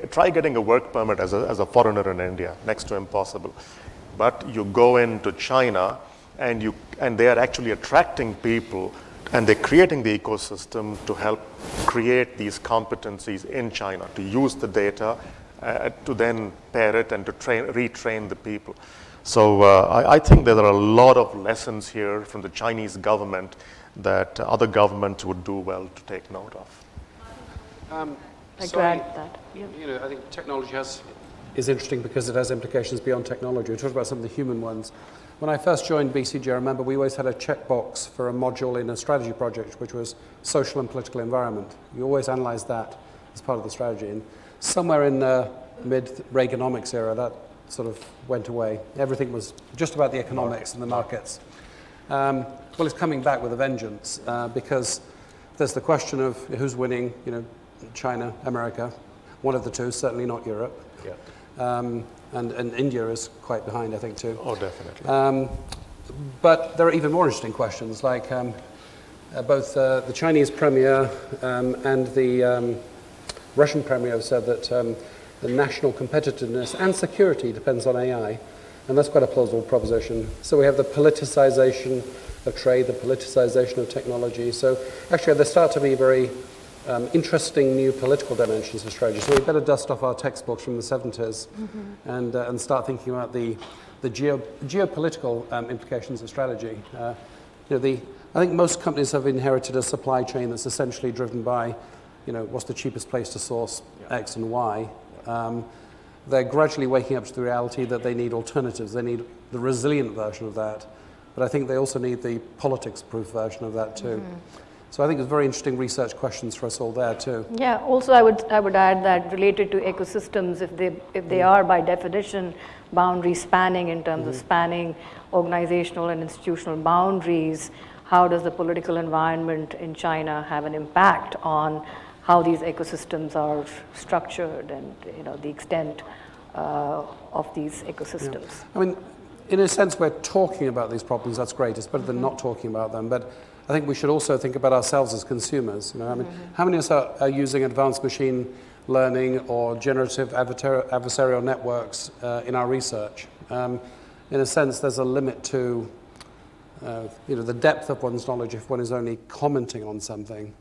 S2: Try getting a work permit as a foreigner in India, next to impossible. But you go into China and they are actually attracting people and they're creating the ecosystem to help create these competencies in China, to use the data, to then pair it and to retrain the people. So I think there are a lot of lessons here from the Chinese government that other governments would do well to take note of.
S1: I that.
S4: Yeah. I think technology is interesting because it has implications beyond technology. We talked about some of the human ones. When I first joined BCG, I remember we always had a checkbox for a module in a strategy project, which was social and political environment. You always analyze that as part of the strategy. And somewhere in the mid-Reaganomics era, that sort of went away. Everything was just about the economics and the markets. Well, it's coming back with a vengeance because there's the question of who's winning, China, America, one of the two, certainly not Europe.
S2: Yeah.
S4: And India is quite behind, I think, too.
S2: Oh, definitely.
S4: But there are even more interesting questions, like both the Chinese premier and the Russian premier have said that the national competitiveness and security depends on AI, and that's quite a plausible proposition. So we have the politicization of trade, the politicization of technology. So actually there start to be very interesting new political dimensions of strategy. So we better dust off our textbooks from the 70s and start thinking about the geopolitical implications of strategy. I think most companies have inherited a supply chain that's essentially driven by, what's the cheapest place to source X and Y. They're gradually waking up to the reality that they need alternatives. They need the resilient version of that. But I think they also need the politics-proof version of that too. So I think there's very interesting research questions for us all there too.
S1: Yeah. Also, I would add that related to ecosystems, if they are by definition boundary spanning in terms of spanning organizational and institutional boundaries, how does the political environment in China have an impact on how these ecosystems are structured and the extent of these ecosystems?
S4: Yeah. I mean, in a sense, we're talking about these problems. That's great. It's better than not talking about them. But I think we should also think about ourselves as consumers. I mean, how many of us are using advanced machine learning or generative adversarial networks in our research? In a sense, there's a limit to the depth of one's knowledge if one is only commenting on something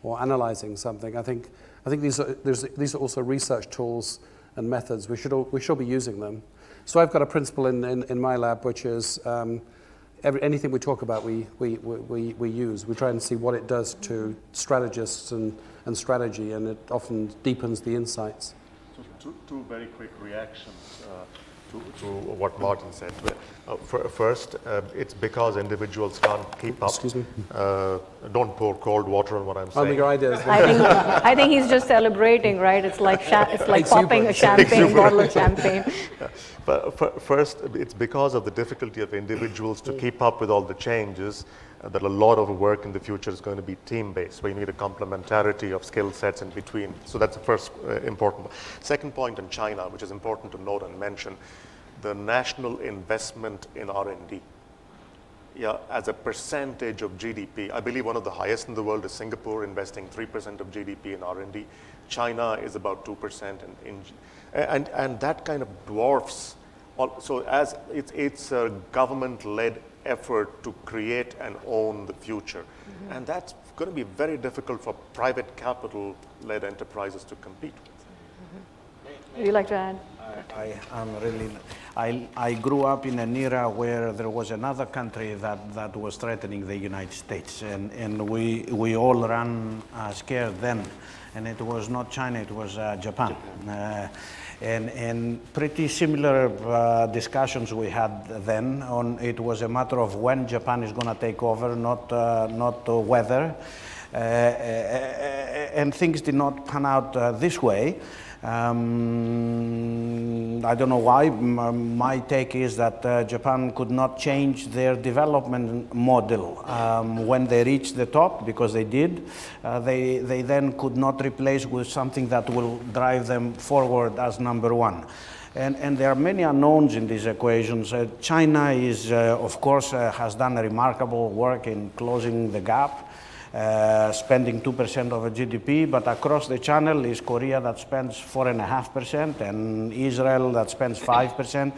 S4: or analyzing something. I think these are also research tools and methods. We should be using them. So I've got a principle in my lab, which is anything we talk about, we use. We try and see what it does to strategists and strategy, and it often deepens the insights.
S2: So two very quick reactions. to what Martin said. First, it's because individuals can't keep up.
S4: Excuse me.
S2: Don't pour cold water on what I'm saying.
S4: Your ideas.
S1: I think he's just celebrating, right? It's like popping a champagne bottle of champagne.
S2: But first, it's because of the difficulty of individuals to keep up with all the changes that a lot of work in the future is going to be team-based, where you need a complementarity of skill sets in between. So that's the first important. Second point in China, which is important to note and mention, the national investment in R&D. Yeah, as a percentage of GDP, I believe one of the highest in the world is Singapore, investing 3% of GDP in R&D. China is about 2%, and that kind of dwarfs. So as it's a government-led effort to create and own the future. Mm-hmm. And that's going to be very difficult for private capital-led enterprises to compete with.
S1: Mm-hmm. Would you like to add?
S3: I grew up in an era where there was another country that was threatening the United States, and we all ran scared then. And it was not China, it was Japan. And pretty similar discussions we had then on it was a matter of when Japan is going to take over, not whether. And things did not pan out this way. I don't know why. My take is that Japan could not change their development model when they reached the top, because they did. They then could not replace with something that will drive them forward as number one. And there are many unknowns in these equations. China is, of course, has done a remarkable work in closing the gap. Spending 2% of a GDP, but across the channel is Korea that spends 4.5% and Israel that spends 5%.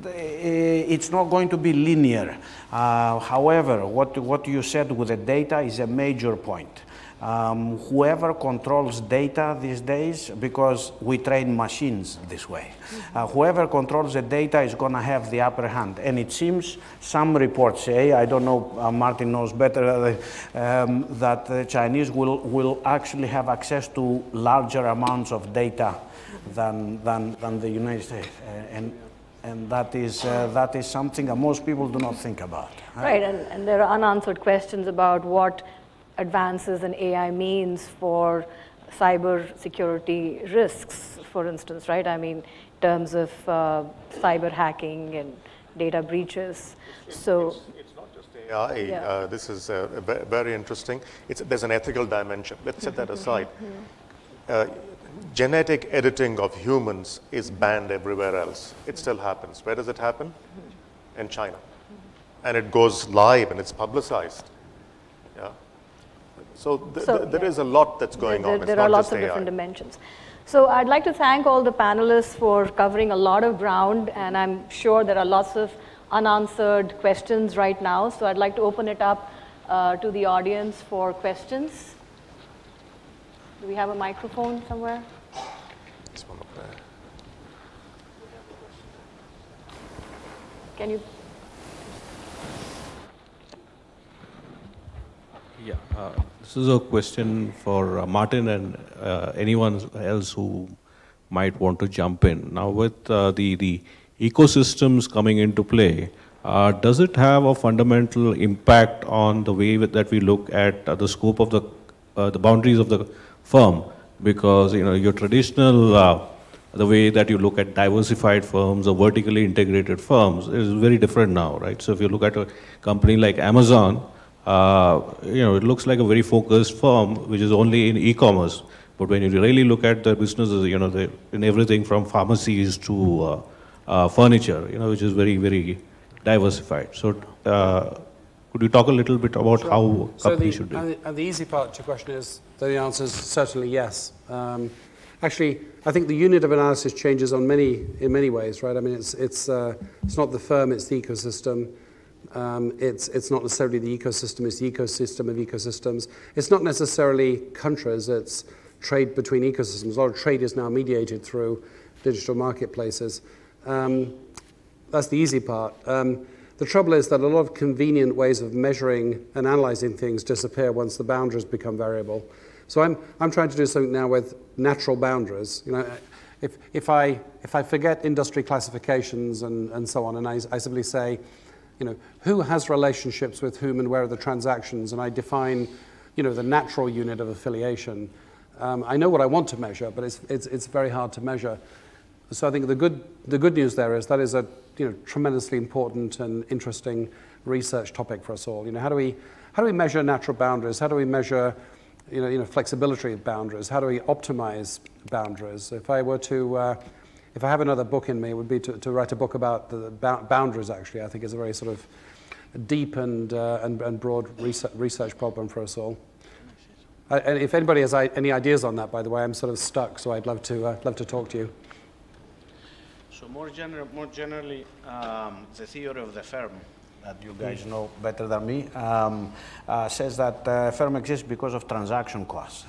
S3: It's not going to be linear. However, what you said with the data is a major point. Whoever controls data these days, because we train machines this way, whoever controls the data is going to have the upper hand. And it seems some reports say, I don't know, Martin knows better, that the Chinese will actually have access to larger amounts of data than the United States. And that is something that most people do not think about.
S1: Right, and there are unanswered questions about what advances in AI means for cyber security risks, for instance, right? I mean, in terms of cyber hacking and data breaches. So
S2: it's not just AI. Yeah. This is very interesting. There's an ethical dimension. Let's set that aside. Genetic editing of humans is banned everywhere else. It still happens. Where does it happen? In China. And it goes live and it's publicized. Yeah. So there is a lot that's going on.
S1: There are lots of different dimensions. So I'd like to thank all the panelists for covering a lot of ground, and I'm sure there are lots of unanswered questions right now. So I'd like to open it up to the audience for questions. Do we have a microphone somewhere?
S2: This one up there.
S1: Can you?
S6: Yeah, this is a question for Martin and anyone else who might want to jump in. Now with the ecosystems coming into play, does it have a fundamental impact on the way that we look at the scope of the boundaries of the firm? Because your traditional, the way that you look at diversified firms or vertically integrated firms is very different now, right? So if you look at a company like Amazon, it looks like a very focused firm which is only in e-commerce. But when you really look at the businesses, they're in everything from pharmacies to furniture, which is very, very diversified. So could you talk a little bit about how companies should do it?
S4: And the easy part to your question is that the answer is certainly yes. Actually, I think the unit of analysis changes in many ways, right? I mean, it's not the firm, it's the ecosystem. It's not necessarily the ecosystem, it's the ecosystem of ecosystems. It's not necessarily countries, it's trade between ecosystems. A lot of trade is now mediated through digital marketplaces. That's the easy part. The trouble is that a lot of convenient ways of measuring and analyzing things disappear once the boundaries become variable. So I'm trying to do something now with natural boundaries. if I forget industry classifications and so on, and I simply say, who has relationships with whom and where are the transactions, and I define, the natural unit of affiliation, I know what I want to measure, but it's very hard to measure. So I think the good news there is that is a tremendously important and interesting research topic for us all. How do we measure natural boundaries? How do we measure flexibility of boundaries? How do we optimize boundaries? If I were to if I have another book in me, it would be to write a book about the boundaries. Actually, I think is a very sort of deep and broad research problem for us all. And if anybody has any ideas on that, by the way, I'm sort of stuck, so I'd love to talk to you.
S3: So more generally, the theory of the firm that you guys know better than me says that firm exists because of transaction costs.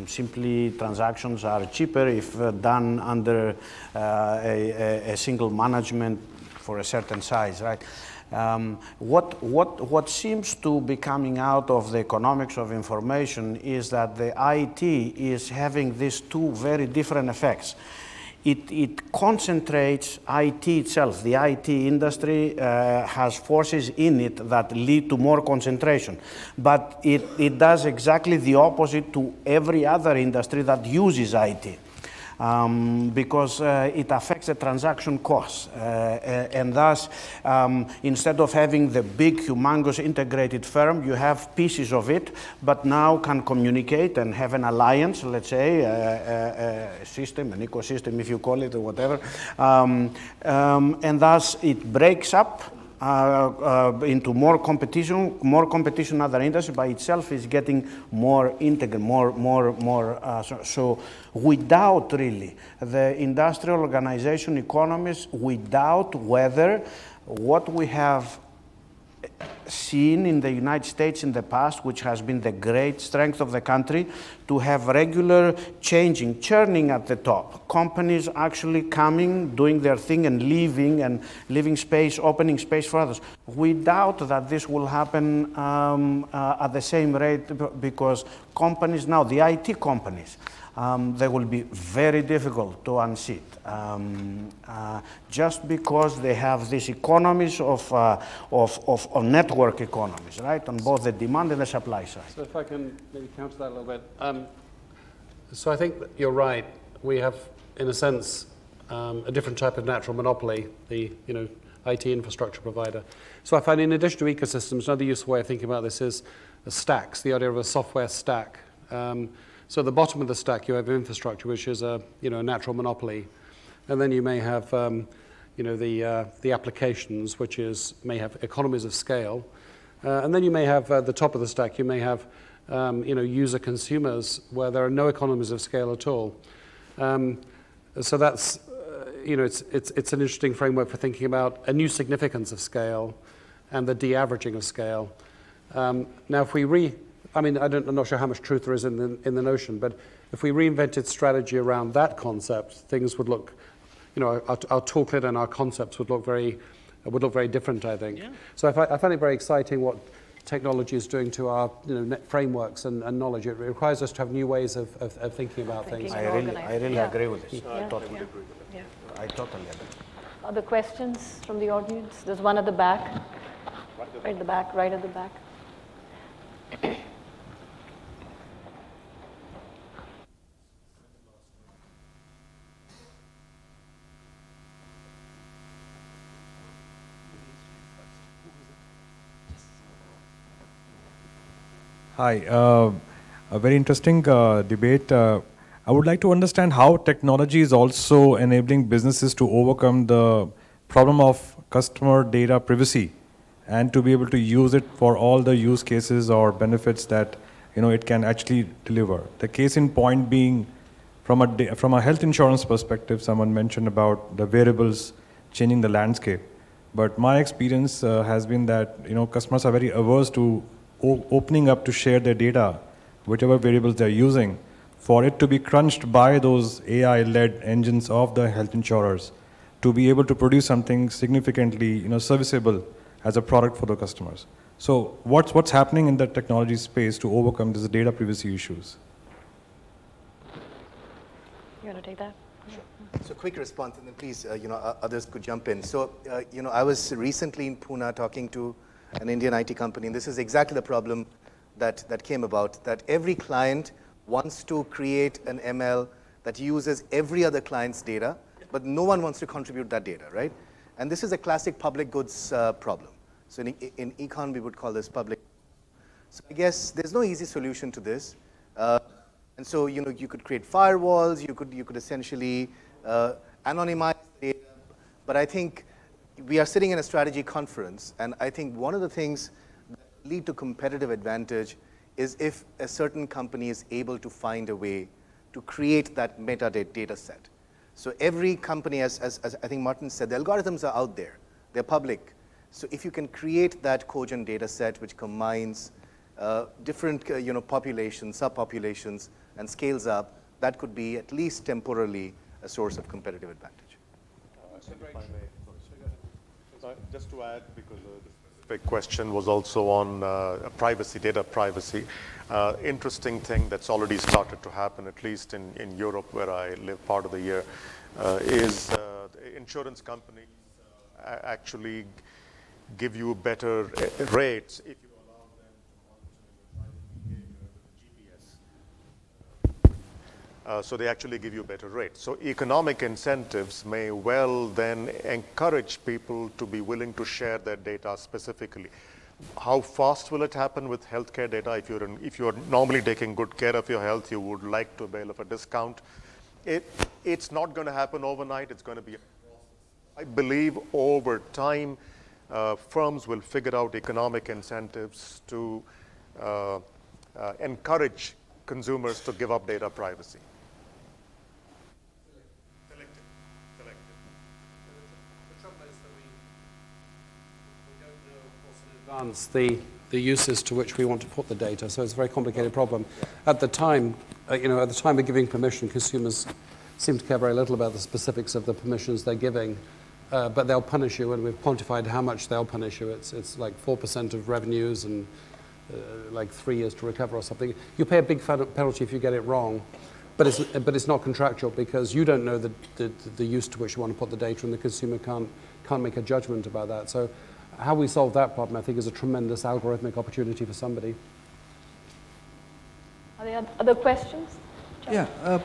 S3: Simply, transactions are cheaper if done under a single management for a certain size, right? What seems to be coming out of the economics of information is that the IT is having these two very different effects. It concentrates IT itself. The IT industry has forces in it that lead to more concentration. But it does exactly the opposite to every other industry that uses IT. Because it affects the transaction costs. And thus, instead of having the big, humongous integrated firm, you have pieces of it, but now can communicate and have an alliance, let's say, a system, an ecosystem, if you call it, or whatever. And thus, it breaks up into more competition other industry by itself is getting more integral, so without really the industrial organization economists, without whether what we have seen in the United States in the past, which has been the great strength of the country, to have regular churning at the top. Companies actually coming, doing their thing and leaving space, opening space for others. We doubt that this will happen at the same rate because companies now, the IT companies, they will be very difficult to unseat just because they have these economies of network economies, right, on both the demand and the supply side.
S4: So if I can maybe counter that a little bit. So I think that you're right. We have, in a sense, a different type of natural monopoly, the IT infrastructure provider. So I find in addition to ecosystems, another useful way of thinking about this is stacks, the idea of a software stack. So at the bottom of the stack, you have infrastructure, which is a natural monopoly, and then you may have the applications, which may have economies of scale, and then you may have at the top of the stack, you may have user consumers where there are no economies of scale at all. So that's it's an interesting framework for thinking about a new significance of scale and the de-averaging of scale. Now, if we I'm not sure how much truth there is in the notion, but if we reinvented strategy around that concept, things would look, our toolkit and our concepts would look very different, I think. Yeah. So I find it very exciting what technology is doing to our frameworks and knowledge. It requires us to have new ways of thinking about things.
S3: I really agree with this.
S1: Yeah.
S3: I totally agree with this.
S1: Yeah.
S3: I totally agree.
S1: Other questions from the audience? There's one at the back. Right at the back, right at the back.
S7: Hi, a very interesting debate. I would like to understand how technology is also enabling businesses to overcome the problem of customer data privacy and to be able to use it for all the use cases or benefits that it can actually deliver. The case in point being from a health insurance perspective, someone mentioned about the variables changing the landscape. But my experience has been that customers are very averse to opening up to share their data, whichever variables they're using, for it to be crunched by those AI-led engines of the health insurers to be able to produce something significantly serviceable as a product for the customers. So what's happening in the technology space to overcome these data privacy issues?
S1: You want to take that?
S5: So quick response, and then please, others could jump in. So, I was recently in Pune talking to an Indian IT company, and this is exactly the problem that came about, that every client wants to create an ML that uses every other client's data, but no one wants to contribute that data, right? And this is a classic public goods problem. So in econ, we would call this public. So I guess there's no easy solution to this. And so, you could create firewalls, you could essentially anonymize data. But I think we are sitting in a strategy conference, and I think one of the things that lead to competitive advantage is if a certain company is able to find a way to create that metadata data set. So every company, as I think Martin said, the algorithms are out there. They're public. So if you can create that cogent data set which combines different populations, subpopulations, and scales up, that could be, at least temporarily, a source of competitive advantage.
S2: Just to add, because the specific question was also on privacy, data privacy. Interesting thing that's already started to happen, at least in Europe, where I live part of the year, is insurance companies actually give you better rates if you allow them to monitor your driving behavior with GPS. So they actually give you better rates. So economic incentives may well then encourage people to be willing to share their data specifically. How fast will it happen with healthcare data? If you're normally taking good care of your health, you would like to avail of a discount. It's not going to happen overnight. It's going to be a process. I believe over time, firms will figure out economic incentives to encourage consumers to give up data privacy. Selective.
S4: The trouble is that we don't know, of course, in advance the uses to which we want to put the data, so it's a very complicated problem. At the time, at the time of giving permission, consumers seem to care very little about the specifics of the permissions they're giving. But they'll punish you, and we've quantified how much they'll punish you. It's like 4% of revenues and like 3 years to recover or something. You pay a big penalty if you get it wrong, but it's not contractual because you don't know the use to which you want to put the data, and the consumer can't make a judgment about that. So how we solve that problem, I think, is a tremendous algorithmic opportunity for somebody.
S1: Are there other questions?
S8: Yeah,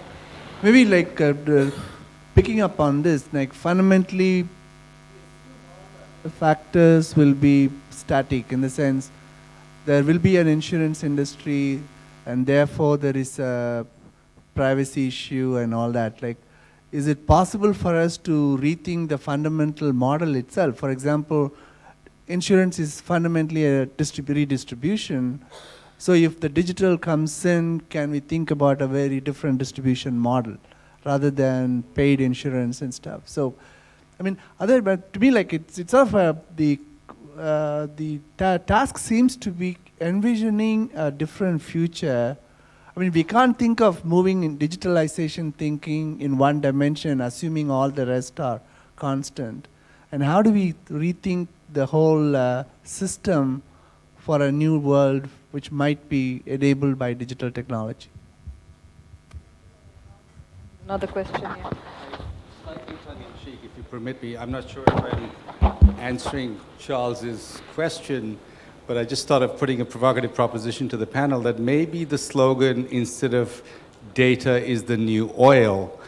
S8: maybe like picking up on this, like fundamentally, the factors will be static in the sense there will be an insurance industry, and therefore there is a privacy issue and all that. Like, is it possible for us to rethink the fundamental model itself? For example, insurance is fundamentally a redistribution. So if the digital comes in, can we think about a very different distribution model rather than paid insurance and stuff? So, I mean, but to me, like it's sort of the task seems to be envisioning a different future. I mean, we can't think of moving in digitalization thinking in one dimension, assuming all the rest are constant. And how do we rethink the whole system for a new world which might be enabled by digital technology?
S1: Another question, yeah.
S9: Slightly tongue-in-cheek, if you permit me. I'm not sure if I'm answering Charles's question, but I just thought of putting a provocative proposition to the panel that maybe the slogan, instead of data is the new oil,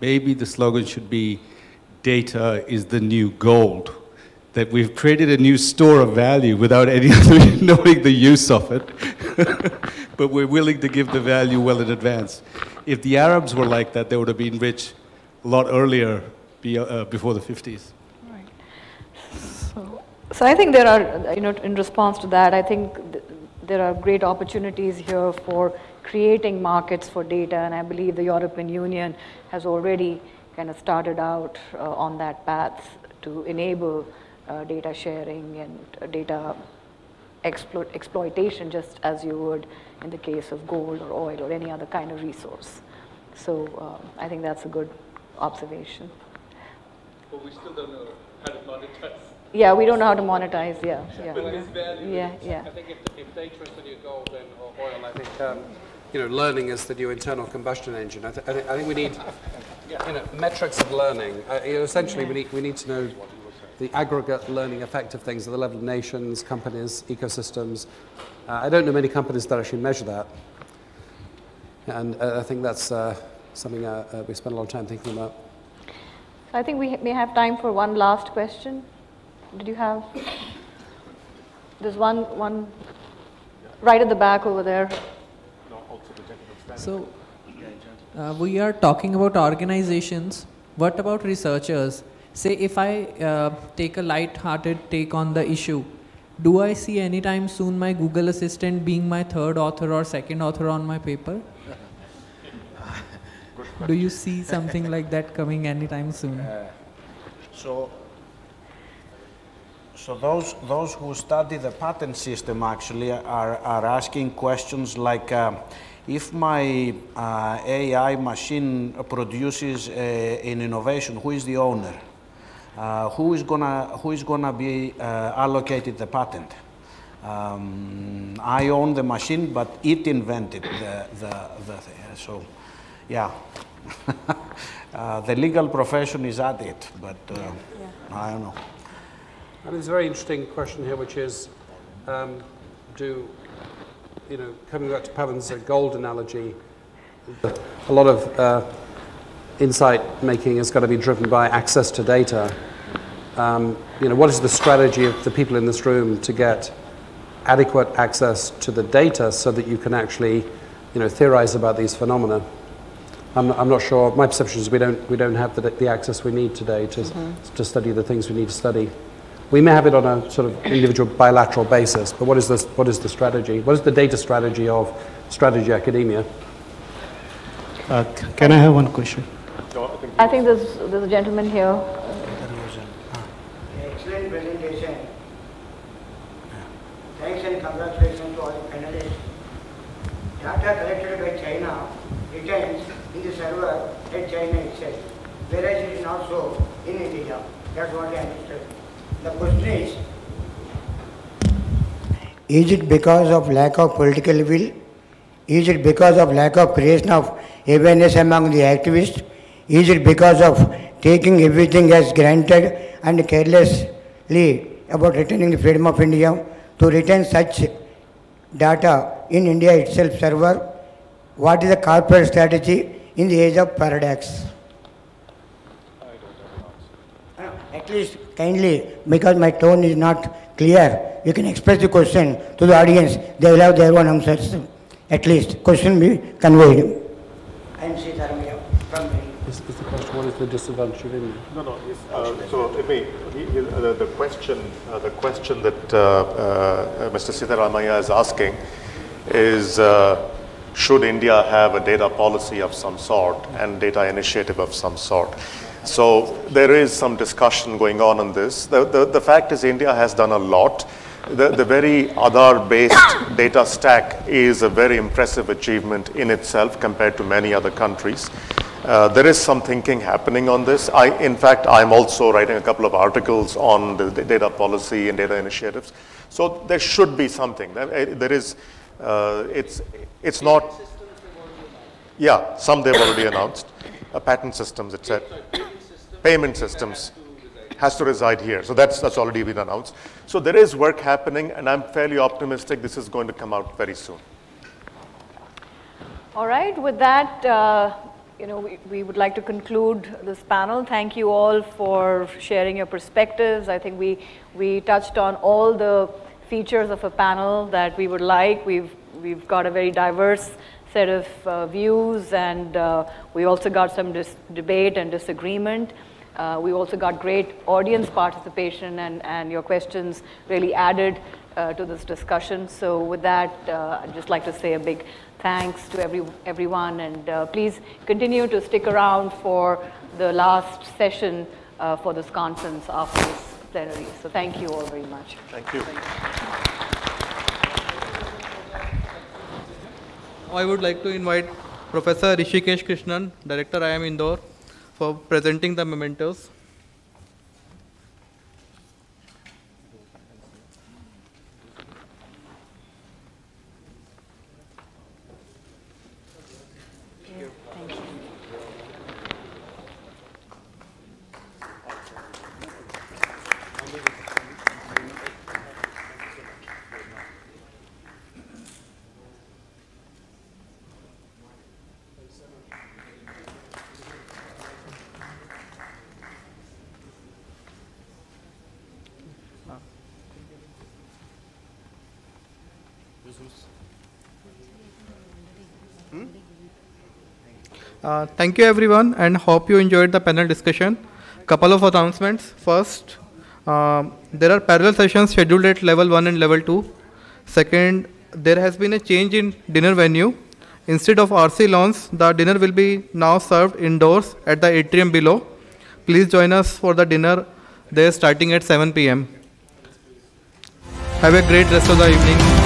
S9: maybe the slogan should be data is the new gold. That we've created a new store of value without anyone knowing the use of it, but we're willing to give the value well in advance. If the Arabs were like that, they would have been rich a lot earlier, before the 50s.
S1: Right. So I think there are, in response to that, I think there are great opportunities here for creating markets for data, and I believe the European Union has already kind of started out on that path to enable data sharing and data exploitation, just as you would in the case of gold or oil or any other kind of resource. So I think that's a good observation.
S9: But we still don't know how to monetize.
S1: Yeah, we don't know how to monetize, yeah.
S9: But there's value.
S1: Yeah.
S4: I think if data is the new gold or oil, I think learning is the new internal combustion engine. I think we need Metrics of learning. Essentially, we need to know the aggregate learning effect of things at the level of nations, companies, ecosystems. I don't know many companies that actually measure that. And I think that's something we spend a lot of time thinking about.
S1: I think we may have time for one last question. Did you have? There's one right at the back over there.
S10: So, we are talking about organizations. What about researchers? Say if I take a light-hearted take on the issue, do I see anytime soon my Google Assistant being my third author or second author on my paper? Do you see something like that coming anytime soon?
S3: So those who study the patent system actually are asking questions like, if my AI machine produces an innovation, who is the owner? Who is gonna be allocated the patent? I own the machine, but it invented the thing. So, yeah, the legal profession is at it, but I don't know.
S4: And there's a very interesting question here, which is, coming back to Pavan's gold analogy, a lot of insight making is going to be driven by access to data. What is the strategy of the people in this room to get adequate access to the data so that you can actually, theorize about these phenomena? I'm not sure. My perception is we don't have the access we need today to study the things we need to study. We may have it on a sort of individual bilateral basis, but what is the strategy? What is the data strategy of strategy academia?
S11: Can I have one question?
S1: I think there's a gentleman here.
S12: Excellent presentation. Thanks and congratulations to all the panelists. Data collected by China retains in the server at China itself, whereas it is not so in India. That's what I understood. The question is it because of lack of political will? Is it because of lack of creation of awareness among the activists? Is it because of taking everything as granted and carelessly about retaining the freedom of India to retain such data in India itself server? What is the corporate strategy in the age of paradox? At least kindly, because my tone is not clear, you can express the question to the audience. They will have their own answers. At least, question be conveyed. I am Sitharamaya from Delhi.
S4: Is the question, what is the disadvantage of India?
S2: No. So the question that Mr. Sitharamaya is asking is, should India have a data policy of some sort and data initiative of some sort? So there is some discussion going on this. The fact is India has done a lot. The very Aadhaar-based data stack is a very impressive achievement in itself compared to many other countries. There is some thinking happening on this. In fact, I'm also writing a couple of articles on the data policy and data initiatives. So there should be something. There is, it's not, yeah, some they've already announced. Patent systems, etc. Payment systems has to reside here. So that's already been announced. So there is work happening, and I'm fairly optimistic this is going to come out very soon.
S1: All right, with that, we would like to conclude this panel. Thank you all for sharing your perspectives. I think we touched on all the features of a panel that we would like. We've got a very diverse set of views, and we also got some debate and disagreement. We also got great audience participation, and your questions really added to this discussion. So with that, I'd just like to say a big thanks to everyone, and please continue to stick around for the last session for this conference after this plenary. So thank you all very much.
S2: Thank you.
S13: I would like to invite Professor Rishikesh Krishnan, Director IIM Indore, for presenting the mementos. Thank you everyone, and hope you enjoyed the panel discussion. Couple of announcements. First, there are parallel sessions scheduled at level 1 and level 2. Second, there has been a change in dinner venue. Instead of RC lawns, the dinner will be now served indoors at the atrium below. Please join us for the dinner there starting at 7 p.m. Have a great rest of the evening.